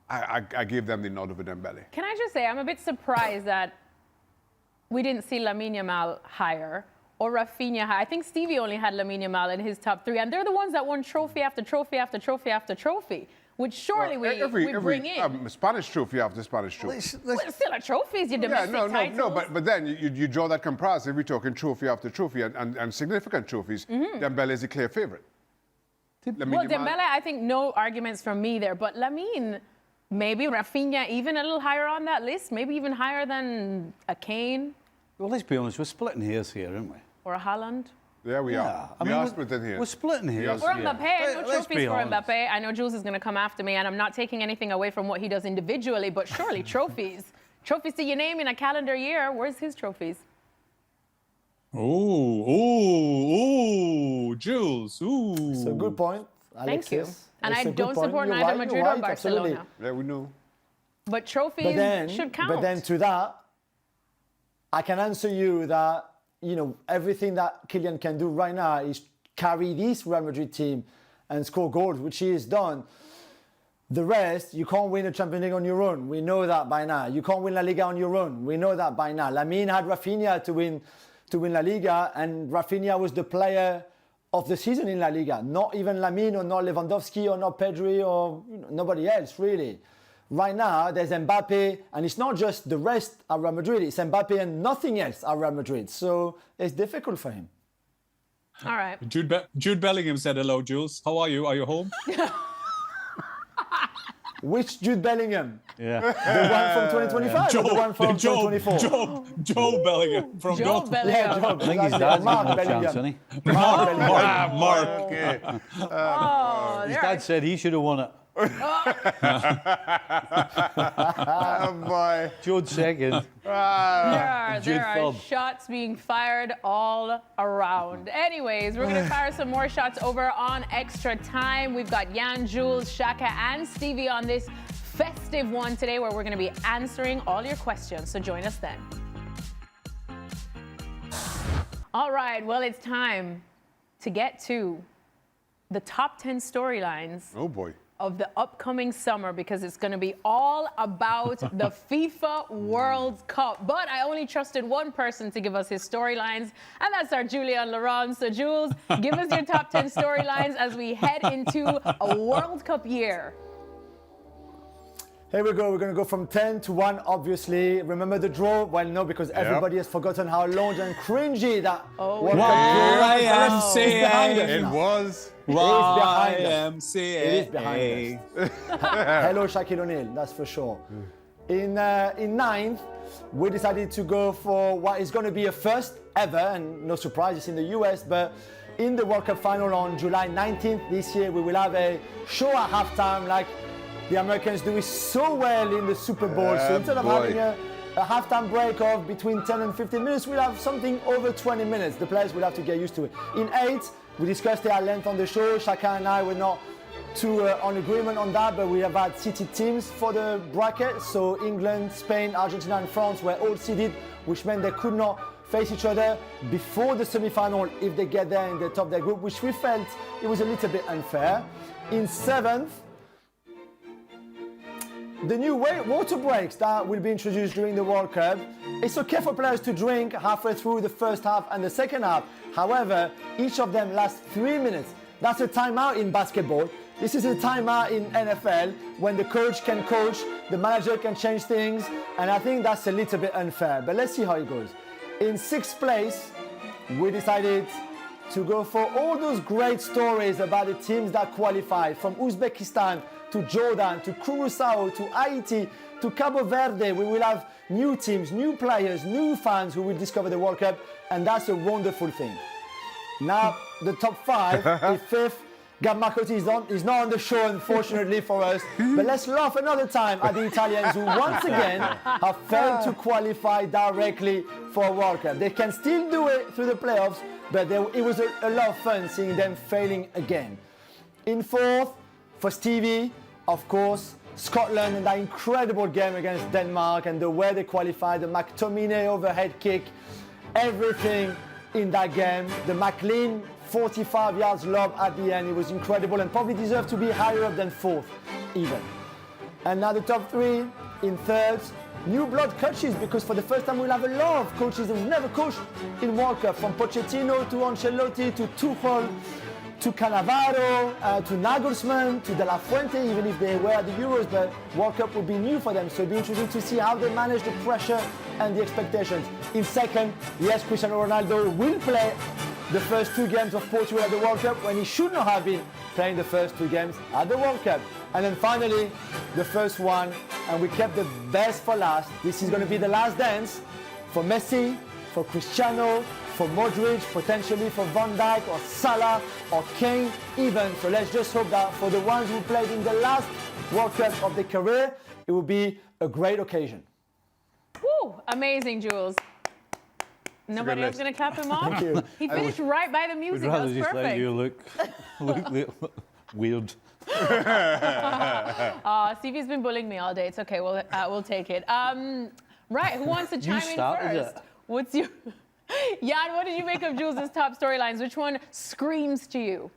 I gave them the nod over Dembele. Can I just say, I'm a bit surprised that we didn't see Lamine Yamal higher or Rafinha higher. I think Stevie only had Lamine Yamal in his top 3, and they're the ones that won trophy after trophy after trophy after trophy. which surely we bring in. Spanish trophy after Spanish trophy. Well, it's still a trophy, it's your domestic titles. But then you draw that comparison. We're talking trophy after trophy and significant trophies. Dembele is a clear favourite. Well, Dembele, I think no arguments from me there, but Lamine, maybe Rafinha even a little higher on that list, maybe even higher than a Kane. Well, let's be honest, we're splitting hairs here, aren't we? Or a Haaland. Yeah, we are. I mean, we are splitting here. We're splitting hairs. Or Mbappe, no Let's trophies be for honest. Mbappe. I know Jules is going to come after me, and I'm not taking anything away from what he does individually, but surely trophies. Trophies to your name in a calendar year. Where's his trophies? Ooh, Jules. Ooh. It's a good point, Alexis. Thank you. And It's I a good don't point. support You're neither right, Madrid you're or right, Barcelona. absolutely. Yeah, we know. But trophies should count. But then to that, I can answer you that, everything that Kylian can do right now is carry this Real Madrid team and score goals, which he has done. The rest, you can't win a Champions League on your own. We know that by now. You can't win La Liga on your own. We know that by now. Lamine had Rafinha to win La Liga, and Rafinha was the player of the season in La Liga. Not even Lamine or not Lewandowski or not Pedri or nobody else, really. Right now, there's Mbappe, and it's not just the rest at Real Madrid. It's Mbappe and nothing else at Real Madrid. So it's difficult for him. All right. Jude Bellingham said hello, Jules. How are you? Are you home? Which Jude Bellingham? Yeah. The one from 2025 or the one from 2024? Joe Bellingham from Joe Dortmund. Bellingham. Yeah, Joe. I think his Exactly. dad's Mark got no chance, Bellingham. hasn't he? Mark Bellingham. Mark. Okay. Oh, His there dad said he should have won it. Oh, boy. Jude second. there are third. shots being fired all around. Anyways, we're going to fire some more shots over on Extra Time. We've got Jan, Jules, Shaka, and Stevie on this festive one today where we're going to be answering all your questions. So join us then. All right, well, it's time to get to the top 10 storylines Oh, boy. of the upcoming summer, because it's going to be all about the FIFA World Cup. But I only trusted one person to give us his storylines, and that's our Julian Laurent. So, Jules, give us your top 10 storylines as we head into a World Cup year. Here we go. We're going to go from 10 to 1, obviously. Remember the draw? Well, no, because everybody has forgotten how long and cringy that World Cup draw is. It's behind us It now. was. It is behind us. YMCA. It is behind us. Hello, Shaquille O'Neal, that's for sure. In ninth, we decided to go for what is going to be a first ever, and no surprise, it's in the US, but in the World Cup final on July 19th this year, we will have a show at halftime like the Americans do it so well in the Super Bowl. So instead of having a halftime break of between 10 and 15 minutes, we'll have something over 20 minutes. The players will have to get used to it. In 8th, we discussed it at length on the show. Shaka and I were not too on agreement on that, but we have had seeded teams for the bracket. So England, Spain, Argentina, and France were all seeded, which meant they could not face each other before the semi-final if they get there in the top of their group, which we felt it was a little bit unfair. In 7th, the new water breaks that will be introduced during the World Cup. It's okay for players to drink halfway through the first half and the second half. However, each of them lasts 3 minutes. That's a timeout in basketball. This is a timeout in NFL when the coach can coach, the manager can change things, and I think that's a little bit unfair. But let's see how it goes. In 6th place, we decided to go for all those great stories about the teams that qualified, from Uzbekistan to Jordan, to Curacao, to Haiti, to Cabo Verde. We will have new teams, new players, new fans who will discover the World Cup, and that's a wonderful thing. Now, the top 5, in 5th, Gab Marcotti is not on the show, unfortunately for us, but let's laugh another time at the Italians who once again have failed to qualify directly for a World Cup. They can still do it through the playoffs, but it was a lot of fun seeing them failing again. In 4th, for Stevie, of course, Scotland and that incredible game against Denmark and the way they qualified, the McTominay overhead kick, everything in that game. The McLean 45 yards lob at the end, it was incredible and probably deserved to be higher up than 4th even. And now the top 3, in 3rd, new blood coaches, because for the first time we'll have a lot of coaches who've never coached in World Cup, from Pochettino to Ancelotti to Tuchel to Cannavaro, to Nagelsmann, to De La Fuente, even if they were at the Euros, but World Cup would be new for them. So it'd be interesting to see how they manage the pressure and the expectations. In second, yes, Cristiano Ronaldo will play the first 2 games of Portugal at the World Cup when he should not have been playing the first 2 games at the World Cup. And then finally, the first one, and we kept the best for last. This is going to be the last dance for Messi, for Cristiano, for Modric, potentially for Van Dijk or Salah or Kane even. So let's just hope that for the ones who played in the last World Cup of their career, it will be a great occasion. Woo, amazing, Jules. Nobody else going to clap him off? Thank you. He finished right by the I'd music. That rather was just perfect. let you look weird. Stevie's been bullying me all day. It's okay. We'll take it. Right. Who wants to chime in started first? it. What's your... Jan, what did you make of Jules' top storylines? Which one screams to you?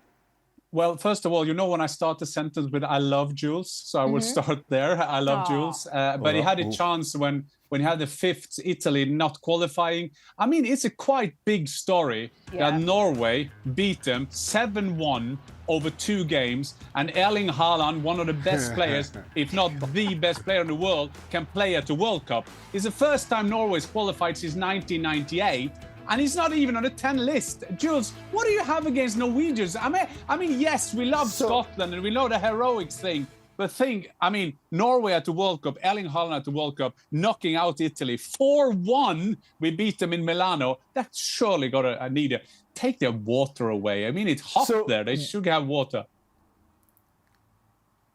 Well, first of all, you know when I start the sentence with "I love Jules," so I will start there. I love Jules, but he had a chance when he had the 5th Italy not qualifying. I mean, it's a quite big story that Norway beat them 7-1 over 2 games, and Erling Haaland, one of the best players, if not the best player in the world, can play at the World Cup. It's the first time Norway's qualified since 1998. And he's not even on the 10 list. Jules, what do you have against Norwegians? I mean, yes, we love Scotland and we know the heroics thing. But Norway at the World Cup, Erling Haaland at the World Cup, knocking out Italy 4-1. We beat them in Milano. That's surely got to need to take their water away. I mean, it's hot there. They should have water.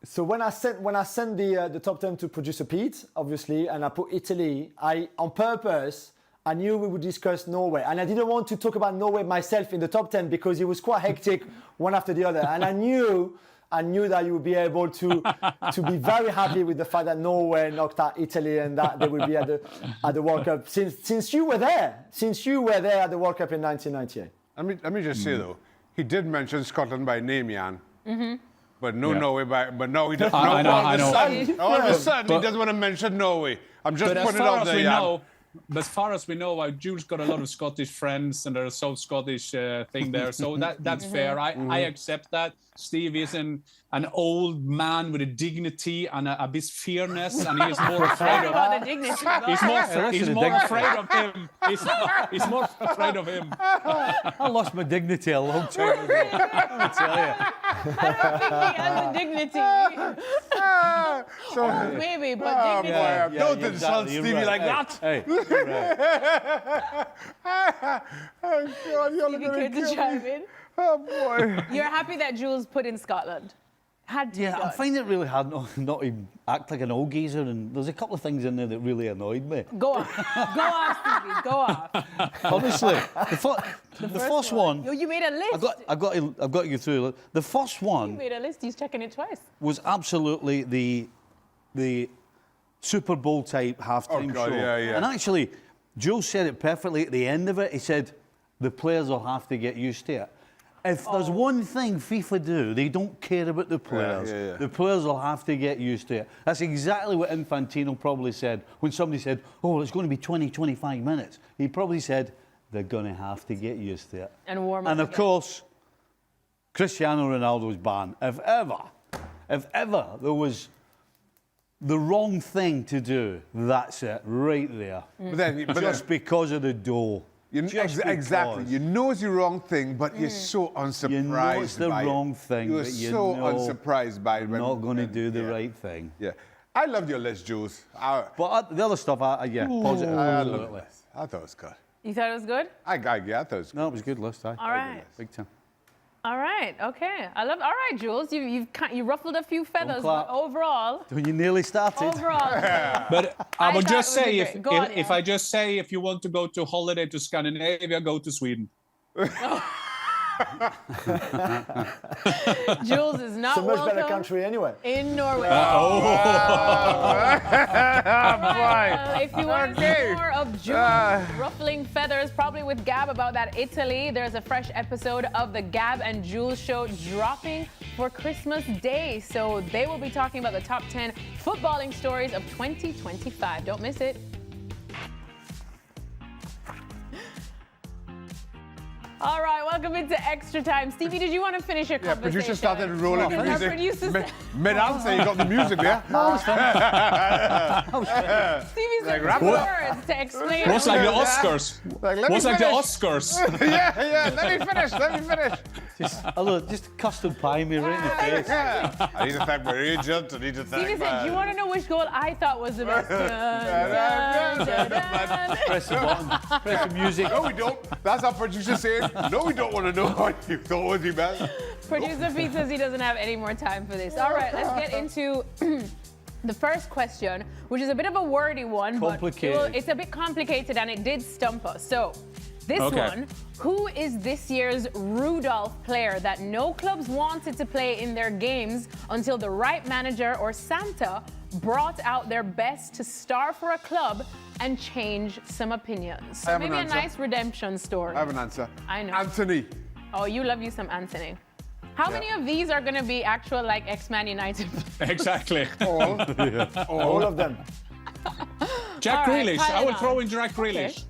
So when I sent the top 10 to producer Pete, obviously, and I put Italy, on purpose, I knew we would discuss Norway. And I didn't want to talk about Norway myself in the top 10 because it was quite hectic one after the other. And I knew that you would be able to be very happy with the fact that Norway knocked out Italy and that they would be at the World Cup since you were there. Since you were there at the World Cup in 1998. Let me just say though, he did mention Scotland by name, Jan. But Norway but no, he doesn't. I know. All of a sudden, he doesn't want to mention Norway. I'm just putting it out there, Jan. But as far as we know, Jules got a lot of Scottish friends, and there's a South Scottish thing there. So that's fair. I accept that. Steve is an old man with a dignity and a bit fearness, and he's more afraid of. About the dignity. He's more afraid of him. He's more afraid of him. I lost my dignity a long time ago. I'll tell you. I don't think he has the dignity. Maybe, but dignity. Don't insult Stevie like that. Hey, Oh, God, you're Stevie cared to chime in. Oh, boy. You're happy that Jules put in Scotland? Had to be yeah, I done. find it really hard not to act like an old geezer, and there's a couple of things in there that really annoyed me. Go on. Go on, Stevie. Go off. Honestly, the first one. You made a list. I've got to go through. The first You one made a list. He's checking it twice. was absolutely the Super Bowl type halftime God, show. yeah. And actually, Joe said it perfectly at the end of it. He said, the players will have to get used to it. If there's one thing FIFA do, they don't care about the players. Yeah. The players will have to get used to it. That's exactly what Infantino probably said when somebody said, oh, it's going to be 20, 25 minutes. He probably said, they're going to have to get used to it. And warm up. And of again. course, Cristiano Ronaldo's ban. If ever there was the wrong thing to do, that's it, right there. But Just because of the dough. Exactly. You know it's the wrong thing, but you're so unsurprised. You know it's the by wrong it. thing, You're but you so know unsurprised by it. you're not going to do the right thing. Yeah. I loved your list, Jules. But the other stuff, positive. I loved Absolutely. it. I thought it was good. You thought it was good? I thought it was good. No, it was a good list. All right. Big time. All right. Okay. All right, Jules. You ruffled a few feathers, clap. but overall. When you nearly started. But I would just say, if you want to go to holiday to Scandinavia, go to Sweden. Jules is not It's a much better welcome country anyway. in Norway. If you want to see more of Jules ruffling feathers, probably with Gab about that Italy, there's a fresh episode of the Gab and Jules show dropping for Christmas Day. So they will be talking about the top 10 footballing stories of 2025. Don't miss it. All right, welcome into Extra Time. Stevie, did you want to finish your Yeah, conversation? producer started rolling the Our music. producer Mid-answer, you got the music there. Stevie's Like, like wrap it up. words to explain. What's like the Oscars? Like, let me What's like the finish. Oscars? Yeah, let me finish. Just custard pie me right in the face. Yeah. I need to thank my agent, I need to thank Stevie said, do you want to know which goal I thought was the best? Press the button, press the music. No, we don't. That's our producer saying, no, we don't want to know what you thought was the best. Producer Pete says he doesn't have any more time for this. All right, let's get into the first question, which is a bit of a wordy one, Complicated. but it's a bit complicated and it did stump us. So, this one, who is this year's Rudolph player that no clubs wanted to play in their games until the right manager or Santa brought out their best to star for a club and change some opinions? So I have an maybe a answer. nice redemption story. I have an answer. I know. Anthony. Oh, you love you some Anthony. How many of these are going to be actual, like, ex-Man United players? Exactly. All of them. Jack All right, Grealish. pile I it will on. throw in Jack Grealish. Okay.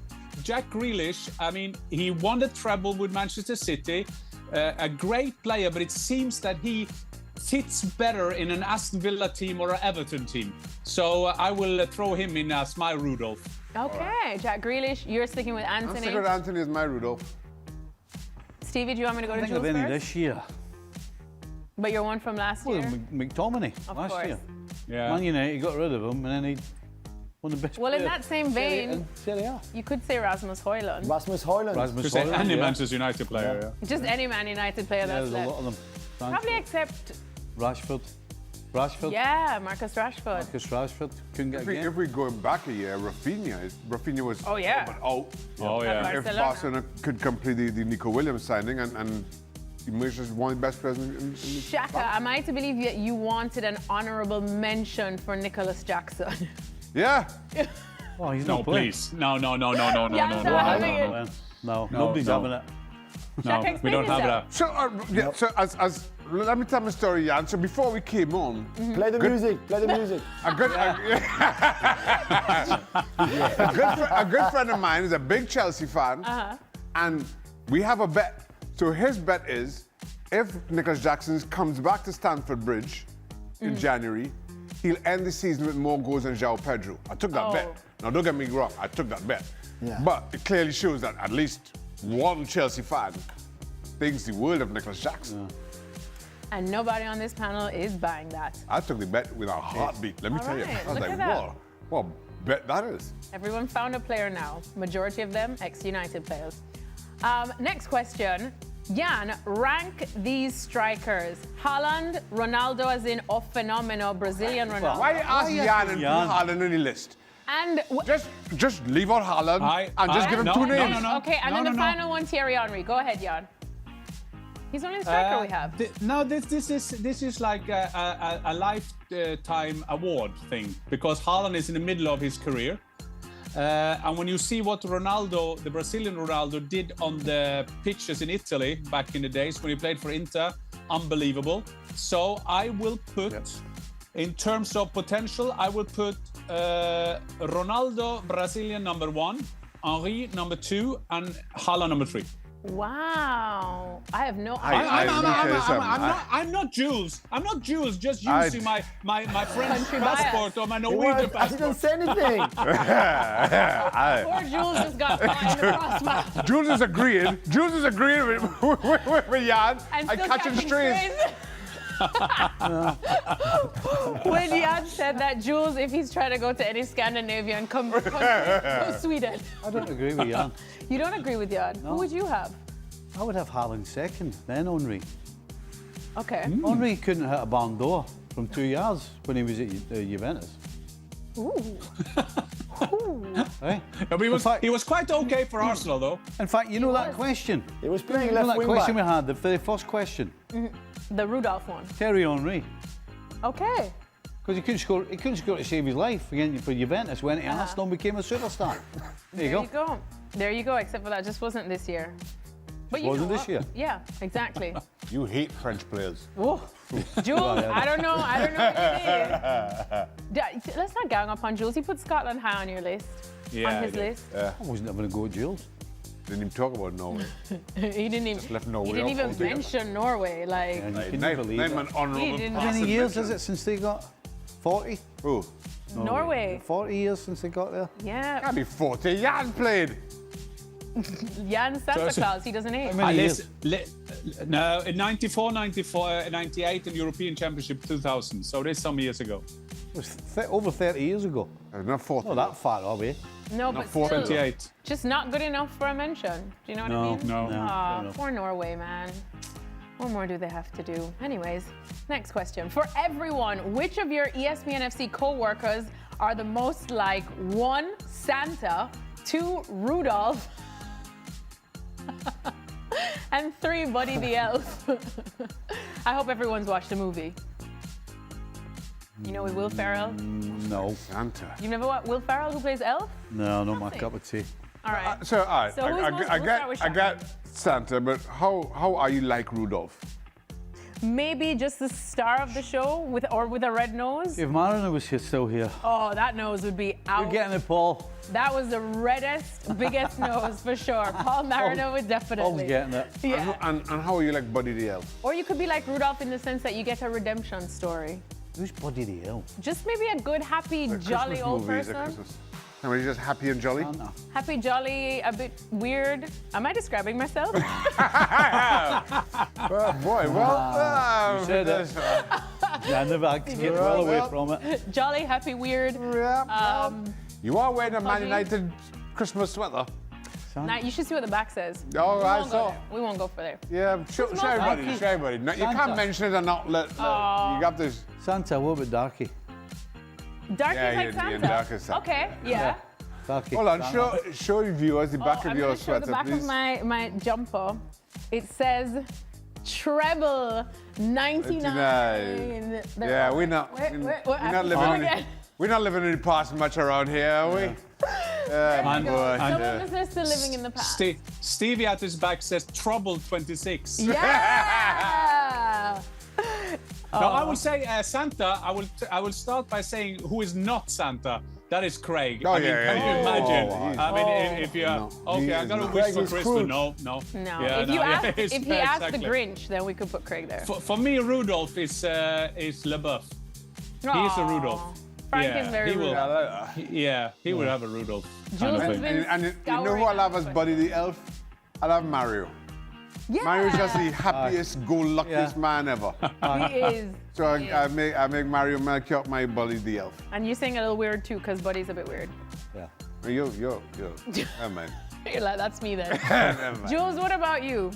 Jack Grealish, I mean, he won the treble with Manchester City. A great player, but it seems that he fits better in an Aston Villa team or an Everton team. So I will throw him in as my Rudolph. Okay, Jack Grealish, you're sticking with I'm Anthony. sticking with Anthony as my Rudolph. Stevie, do you want me to go I to think of Jules any first? this year. But you're one from last Well, year. McTominay Of last course. year. Yeah. Man United got rid of him, and then he won the best. Well, in player that same Serie- vein, in Serie A. you could say Rasmus Højlund. Rasmus Højlund. Rasmus Because Højlund, any yeah. Manchester United player. Yeah. Just any Man United player Yeah, that's there's a lot left. of them. Probably except, Rashford. yeah, Marcus Rashford. Marcus Rashford couldn't get a game. If we go back a year, Rafinha was Oh, yeah. up and out. Oh, yeah. At If Barcelona. Barcelona could complete the Nico Williams signing and emerge as one of the best players in the Shaka, am I to believe that you wanted an honourable mention for Nicholas Jackson? Yeah. Oh, he's No, not playing. please. No. Yeah, No, so having it. no, nobody's no. having it. No, we don't have that. So, so as let me tell my story, Jan. So before we came on, Play the music. Play the music. a good friend of mine is a big Chelsea fan, and we have a bet. So his bet is, if Nicholas Jackson comes back to Stamford Bridge in January, he'll end the season with more goals than João Pedro. I took that bet. Now don't get me wrong, I took that bet. Yeah. But it clearly shows that at least one Chelsea fan thinks the world of Nicholas Jackson. And nobody on this panel is buying that. I took the bet with a heartbeat. Let me All tell you. right, I was look like, at that. whoa, what bet that is. Everyone found a player now. Majority of them ex-United players. Next question. Jan, rank these strikers. Haaland, Ronaldo as in a phenomenal Brazilian Ronaldo. Why ask Jan and put Jan? Haaland on the list? And Just leave out Haaland and just give him no, two no, names. no, no. okay, and then the no. final one, Thierry Henry. Go ahead, Jan. He's only the striker we have. This is like a lifetime award thing because Haaland is in the middle of his career. And when you see what Ronaldo, the Brazilian Ronaldo, did on the pitches in Italy back in the days when he played for Inter, unbelievable. So I will put, in terms of potential, I will put Ronaldo, Brazilian number 1, Henry number 2, and Haaland number 3. Wow. I have no I- idea. I'm not Jules. I'm not Jules. Just I- using my French Country passport or my I Norwegian didn't passport. say anything. Poor Jules just got caught in the crossbar. Jules is agreeing. Jules is agreeing with Jan and still catching strays. When Jan said that, Jules, if he's trying to go to any Scandinavian country, go Sweden. I don't agree with Jan. You don't agree with Jan? Who would you have? I would have Haaland second, then Henry. Okay. Henry couldn't hit a barn door from 2 yards when he was at Juventus. Ooh. Right? No, but he was quite okay for Arsenal, though. In fact, you know that was. question? He was You playing know left that wing question back. we had, the very first question? The Rudolph one. Terry Henry. Okay. Because he couldn't score to save his life again for Juventus, went to Arsenal and became a superstar. There you go. There you go, except for that just wasn't this year. But you Wasn't know this what? year? Yeah, exactly. You hate French players. Whoa. Jules, I don't know what it is. Let's not gang up on Jules. He put Scotland high on your list. On his list. I wasn't having a go at Jules. Didn't even talk about Norway. He didn't even. Just left Norway He didn't off even altogether. mention Norway. Like, And you can Name believe an it. He honourable didn't- How many person years mentioned. is it since they got 40? Ooh, Norway. 40 years since they got there. Yeah. can't be 40. Jan played. Jan Santa So- Claus. He doesn't age. many years? No, in 94, 94, 98 in European Championship 2000. So this some years ago. It was over 30 years ago. Not 40. Not that far away. No, but for still, 28. just not good enough for a mention. Do you know what I mean? No. Aw, fair enough. poor Norway, man. What more do they have to do? Anyways, next question. For everyone, which of your ESPN FC co-workers are the most like 1, Santa, 2, Rudolph, and 3, Buddy the Elf? I hope everyone's watched the movie. You know, with Will Ferrell? No. Santa. You've never watched Will Ferrell, who plays Elf? No, not my Nothing. cup of tea. All right. So, all right, So who's most- we'll start with I Sean. get Santa, but how are you like Rudolph? Maybe just the star of the show with a red nose. If Mariner was here, still here. Oh, that nose would be out. You're getting it, Paul. That was the reddest, biggest nose for sure. Paul Marino would definitely. Paul's getting it. Yeah. And how are you like Buddy the Elf? Or you could be like Rudolph in the sense that you get a redemption story. Who's Buddy the Elf? Just maybe a good, happy, The jolly Christmas old movies, person. Somebody just happy and jolly? Santa. Happy, jolly, a bit weird. Am I describing myself? Oh, boy, well, You said it. Yeah, I never had to get well away from it. Jolly, happy, weird. You are wearing a Man Pudgy. United Christmas sweater. Now, you should see what the back says. Oh, We I won't go saw. there. We won't go for there. Yeah, show everybody, Darky. show everybody. No, you can't Santa. mention it and not let. You got this. Santa, what about Darky? Darky's Yeah, like you're Santa. dark as Santa. Okay, yeah. Darky. Hold on, Santa. show your viewers the back of I'm your gonna show sweater, the back please. of my jumper. It says treble 99. 99. There- Yeah, we're not. Wait, we're wait, not I'm living. sorry In, again. we're not living in the past much around here, are we? And- boy. Some of us are still living in the past. Stevie at his back says Trouble 26. Yeah! Now I will say Santa. I will start by saying who is not Santa. That is Craig. Oh, I mean, yeah, can yeah, you yeah. imagine? Oh, I mean, if you No, he okay, I is got a not. wish Craig for is Christmas. Scrooge. No. No, Yeah, if you ask, it's- if he asked the exactly. Grinch, then we could put Craig there. For me, Rudolph is LeBeouf. He is a Aw. Rudolph. Frank Yeah, is very he will. Rudolph. He would have a Rudolph. Jules kind of has thing. been And you know who I love as Buddy the Elf? I love Mario. Yeah. Mario's just the happiest, go-luckiest man ever. He is. So I make Mario Melchior my Buddy the Elf. And you sing a little weird too, because Buddy's a bit weird. Yeah. Yo. Oh, man. You're like, that's me then. Never mind. Jules, what about you?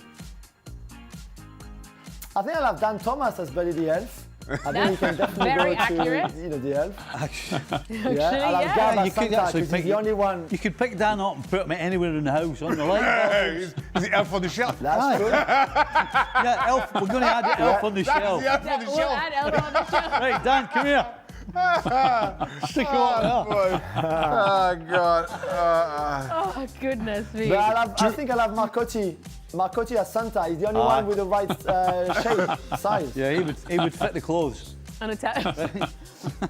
I think I'll have Dan Thomas as Buddy the Elf. I think he can definitely very go accurate. to, the elf. Actually, Yeah, I'll have yeah. Gav you as could Santa actually because pick he's the only one. You could pick Dan up and put him anywhere in the house on the light. He's the elf on the shelf. That's good. Yeah, elf. We're going to add the elf on the That's shelf. the elf on Yeah, the we'll shelf. add Elmo on the show. Right, Dan, come here. Stick him up there. Boy. Oh, God. Oh, goodness me. But I think I'll have Marcotti. Marcotti as Santa. He's the only one with the right shape, size. Yeah, he would fit the clothes. On a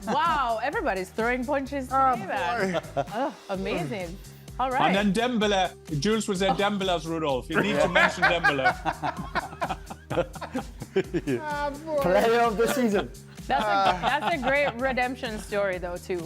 wow, everybody's throwing punches today, man. Oh, amazing. All right. And then Dembele. Jules would say Dembele as Rudolph. You need to mention Dembele. Player of the season. That's a great redemption story, though, too.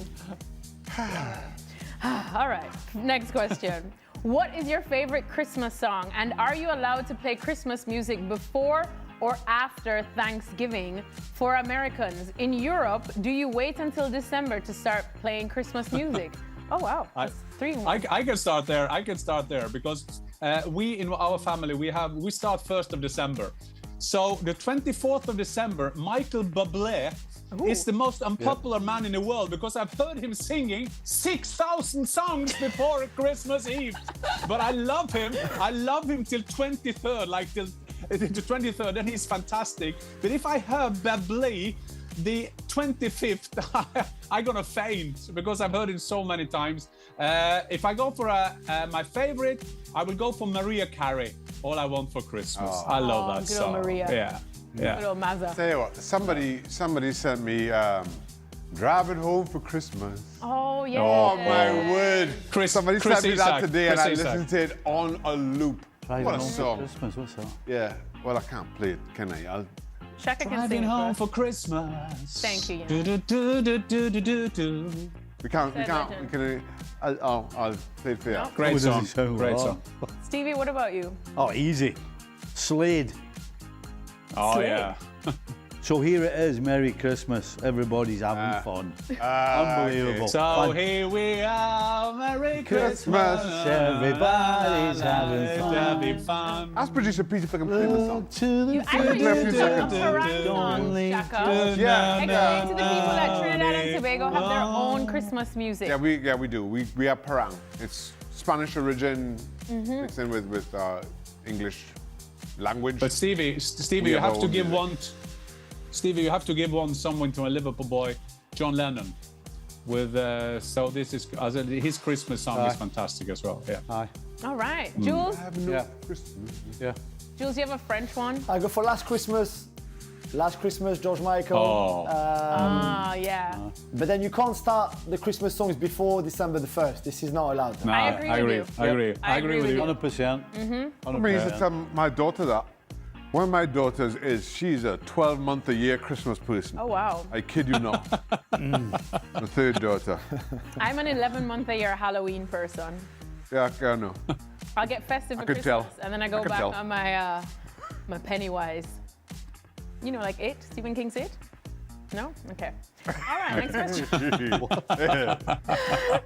All right, next question. What is your favorite Christmas song? And are you allowed to play Christmas music before or after Thanksgiving for Americans? In Europe, do you wait until December to start playing Christmas music? Oh, wow. That's 3 in 1. I can start there. I can start there because we in our family we start 1st of December. So the 24th of December, Michael Bublé is the most unpopular man in the world because I've heard him singing 6,000 songs before Christmas Eve. But I love him. I love him till 23rd, like till the 23rd, and he's fantastic. But if I heard Bublé the 25th, I'm gonna faint because I've heard it so many times. If I go for my favorite, I will go for Mariah Carey. All I Want for Christmas. I love that good old song. Maria. Yeah. Good old Mazza. Tell you what, somebody sent me Driving home for Christmas. Oh, yeah. Oh, my word. Somebody Chris sent me that Isak, today and I Chris Isak. listened to it on a loop. Driving What a home for song. Christmas, what's that? Yeah. Well, I can't play it, can I? Shaka can Driving sing home for for Christmas. Thank you, Do, do, do, do, do, do, do, do. We can't. I'll play it for you. No. Great What does song. he sound Great like? song. Stevie, what about you? Oh, easy. Slade. Oh, Slade. yeah. So here it is, Merry Christmas. Everybody's having fun. Unbelievable. So here we are, Merry Christmas, Christmas. everybody's having fun. Having fun. Ask producer Peter if I can play the song. To the I thought you Play a were few doing seconds. a Farang song, Only Shaka. Yeah. Explain to the people that Trinidad and Tobago have their own Christmas music. Yeah, we do. We have parang. It's Spanish origin mixed in with English language. But Stevie, We you have have our to own give music. one. Stevie, you have to give one someone to a Liverpool boy, John Lennon. With so this is his Christmas song is fantastic as well. Yeah. Aye. All right. Jules, I have no Yeah. Christmas. Yeah. Jules, you have a French one? I go for Last Christmas. Last Christmas, George Michael. Oh. Yeah. But then you can't start the Christmas songs before December the 1st. This is not allowed. No, I agree with you. I agree. I agree with you. 100%. I mean, used to tell my daughter that. One of my daughters she's a 12-month-a-year Christmas person. Oh, wow. I kid you not. The third daughter. I'm an 11-month-a-year Halloween person. Yeah, I know. I'll get festive I for could Christmas, tell. and then I go I could back tell. on my my Pennywise. You know, like It, Stephen King's It? No? Okay. All right, next question.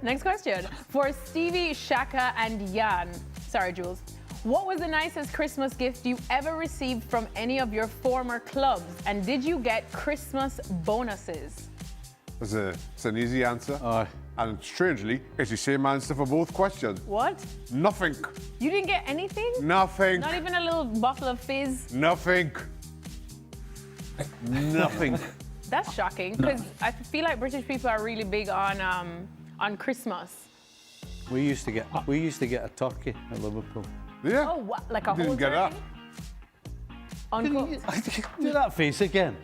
Next question. For Stevie, Shaka, and Jan. Sorry, Jules. What was the nicest Christmas gift you ever received from any of your former clubs? And did you get Christmas bonuses? It's an easy answer. Aye. And strangely, it's the same answer for both questions. What? Nothing. You didn't get anything? Nothing. Not even a little bottle of fizz? Nothing. Nothing. That's shocking, because I feel like British people are really big on Christmas. We used to get a turkey at Liverpool. Yeah. Oh, what? Like a Didn't whole get that. turkey? Uncooked? Do that face again.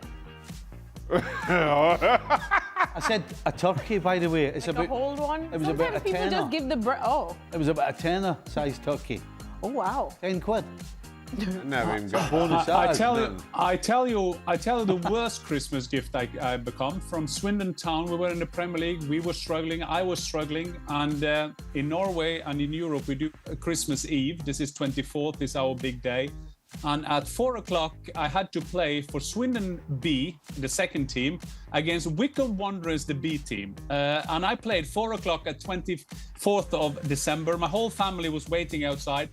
I said a turkey, by the way. It's Like a whole one? It was Sometimes about a people tenner. just give the oh. It was about a tenner sized turkey. Oh, wow. 10 quid. Never even got Bonus I that. tell you the worst Christmas gift I become from Swindon Town. We were in the Premier League. We were struggling. I was struggling. And in Norway and in Europe, we do Christmas Eve. This is 24th. This is our big day. And at 4 o'clock, I had to play for Swindon B, the second team, against Wycombe Wanderers, the B team. And I played 4 o'clock at 24th of December. My whole family was waiting outside.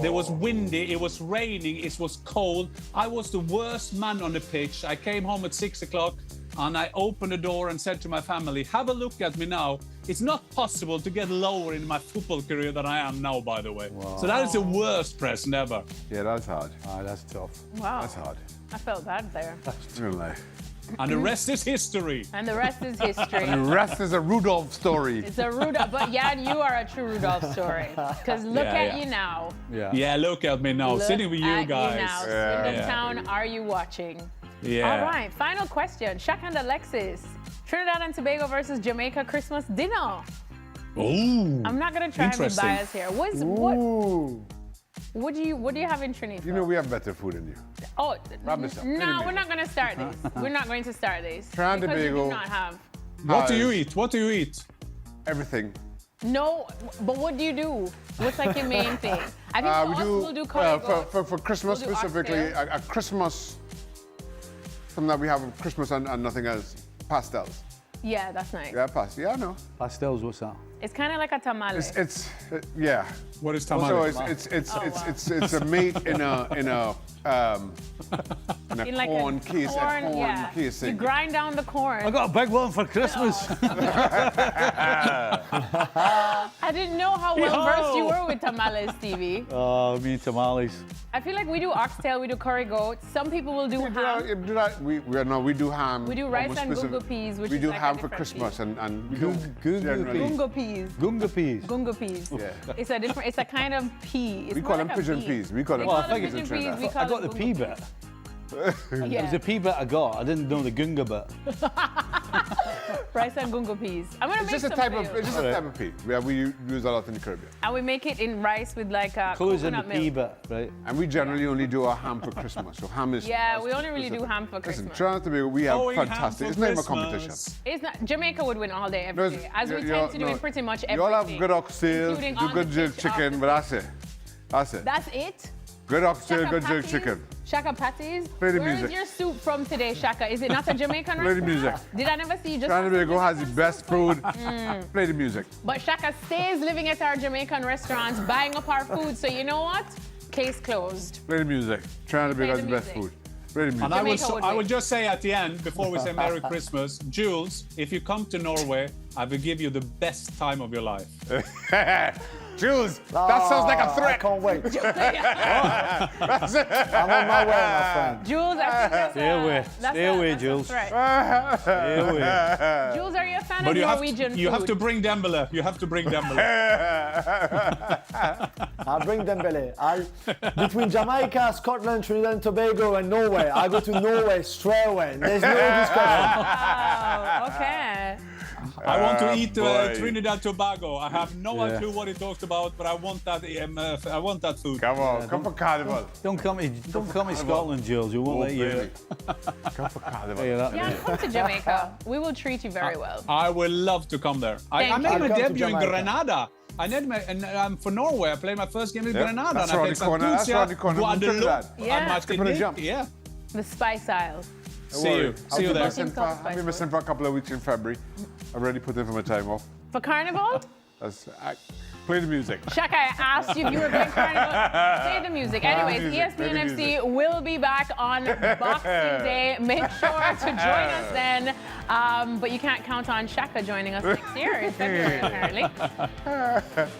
There was windy, it was raining, it was cold. I was the worst man on the pitch. I came home at 6 o'clock and I opened the door and said to my family, have a look at me now. It's not possible to get lower in my football career than I am now, by the way. Wow. So that is the worst present ever. Yeah, that's hard. Aye, that's tough. Wow. That's hard. I felt bad there. Really. And the rest is history. And the rest is history. The rest is a Rudolph story. It's a Rudolph, but Jan, you are a true Rudolph story. Because look Yeah, at yeah. you now. Yeah, look at me now, Look sitting with you at guys. You now. Yeah. Swindon Yeah. Town, are you watching? Yeah. All right, final question. Shaka and Alexis. Trinidad and Tobago versus Jamaica Christmas dinner. Ooh. I'm not gonna try and be Interesting. biased here. Ooh. What do you have in Trinidad? You know we have better food than you. Oh, Wrap this up. no, we're not gonna start this. We're not going to start this. Trinidad and Because we do Tobago. not have. What do you eat? What do you eat? Everything. No, but what do you do? What's like your main thing? I think for us, we'll do curry goat. for Christmas We'll do specifically, oxtail. a Christmas, something that we have on Christmas and nothing else, pastels. Yeah, that's nice. Yeah, pastel. Yeah, I know. Pastels, what's that? It's kind of like a tamale. Yeah. What is So tamale? it's a meat in a In like corn a case, corn, a corn yeah. casing. You grind down the corn. I got a big one for Christmas. I didn't know how well versed you were with tamales, Stevie. Oh, me and tamales. I feel like we do oxtail, we do curry goat. Some people will do ham. We do ham. We do rice almost and specific- gungo peas, which we is do like a ham for different Christmas, pea. and we Gung- don't gungo generally. peas. Gungo peas. Gunga peas. Gungo peas. Yeah. It's a different. It's a kind of pea. It's We more call like them a pigeon pea. peas. We call They them Oh, I call think them it's pigeon in peas. We Trinidad. call I got the them pea gungo bit. It Yeah. was the pea bit I got. I didn't know the gunga bit. Rice and gungo peas. I'm gonna It's make just a some type for of you. it's just a type of pea. We use a lot in the Caribbean. And we make it in rice with like Close in the coconut pea milk. bit, right? And we generally only do a ham for Christmas. So ham is Yeah, we only really do specific. ham for Listen, Christmas. Trinidad and Tobago, we have Going ham fantastic. for It's not even a competition. Christmas. It's not, Jamaica would win all day, every There's- day, as we you- tend to do no, in pretty much You all everything. have good oxtails, including do on good the jerk pitch, off chicken, the but that's it. That's it. That's it? Good oxtail, Shaka good jerk patties? chicken. Shaka patties? Play the Where is music. your soup from today, Shaka? Is it not a Jamaican Play the restaurant? music. Did I never see you just Trinidad and Tobago has the Jamaican best soup? food. Play the music. But Shaka stays living at our Jamaican restaurants, buying up our food. So you know what? Case closed. Play the music. Trinidad and Tobago has the the best music. food. Play the music. And I will, Jamaica would I win. will just say at the end, before we say Merry Christmas, Jules, if you come to Norway, I will give you the best time of your life. Jules, that sounds like a I threat. can't wait. That's it. I'm on my way, my friend. Jules, I think that's Stay away. Stay away, Jules. Right. Stay away. Jules, are you a fan But of you Norwegian you have food? to bring Dembele. You have to bring Dembele. I'll bring Dembele. Between Jamaica, Scotland, Trinidad and Tobago, and Norway, I go to Norway straight away. There's no discussion. Oh, okay. I want to eat boy. Trinidad Tobago. I have no Yeah. clue what he talked about, but I want that. I want that food. Come on, come for carnival. Don't come to Scotland, Jules. We won't let you. Really. Come for carnival. Yeah, that, Yeah, come to Jamaica. We will treat you very well. I will love to come there. I Thank made you. my I'll come to debut in Jamaica. Grenada. I did for Norway. I played my first game in Yeah, Grenada. that's and I around played the corner- that's Santurce, around the corner from Guadeloupe, Trinidad. Yeah. and Skip on a Martinique. jump. Yeah. The Spice Isle. See you. See you there. I'll be missing for a couple of weeks in February. I've already put in for my time off. For Carnival? Play the music. Shaka, I asked you if you were going Carnival. Play the music. Anyways, music, play ESPN the FC music. will be back on Boxing Day. Make sure to join us then. But you can't count on Shaka joining us next year in February, apparently.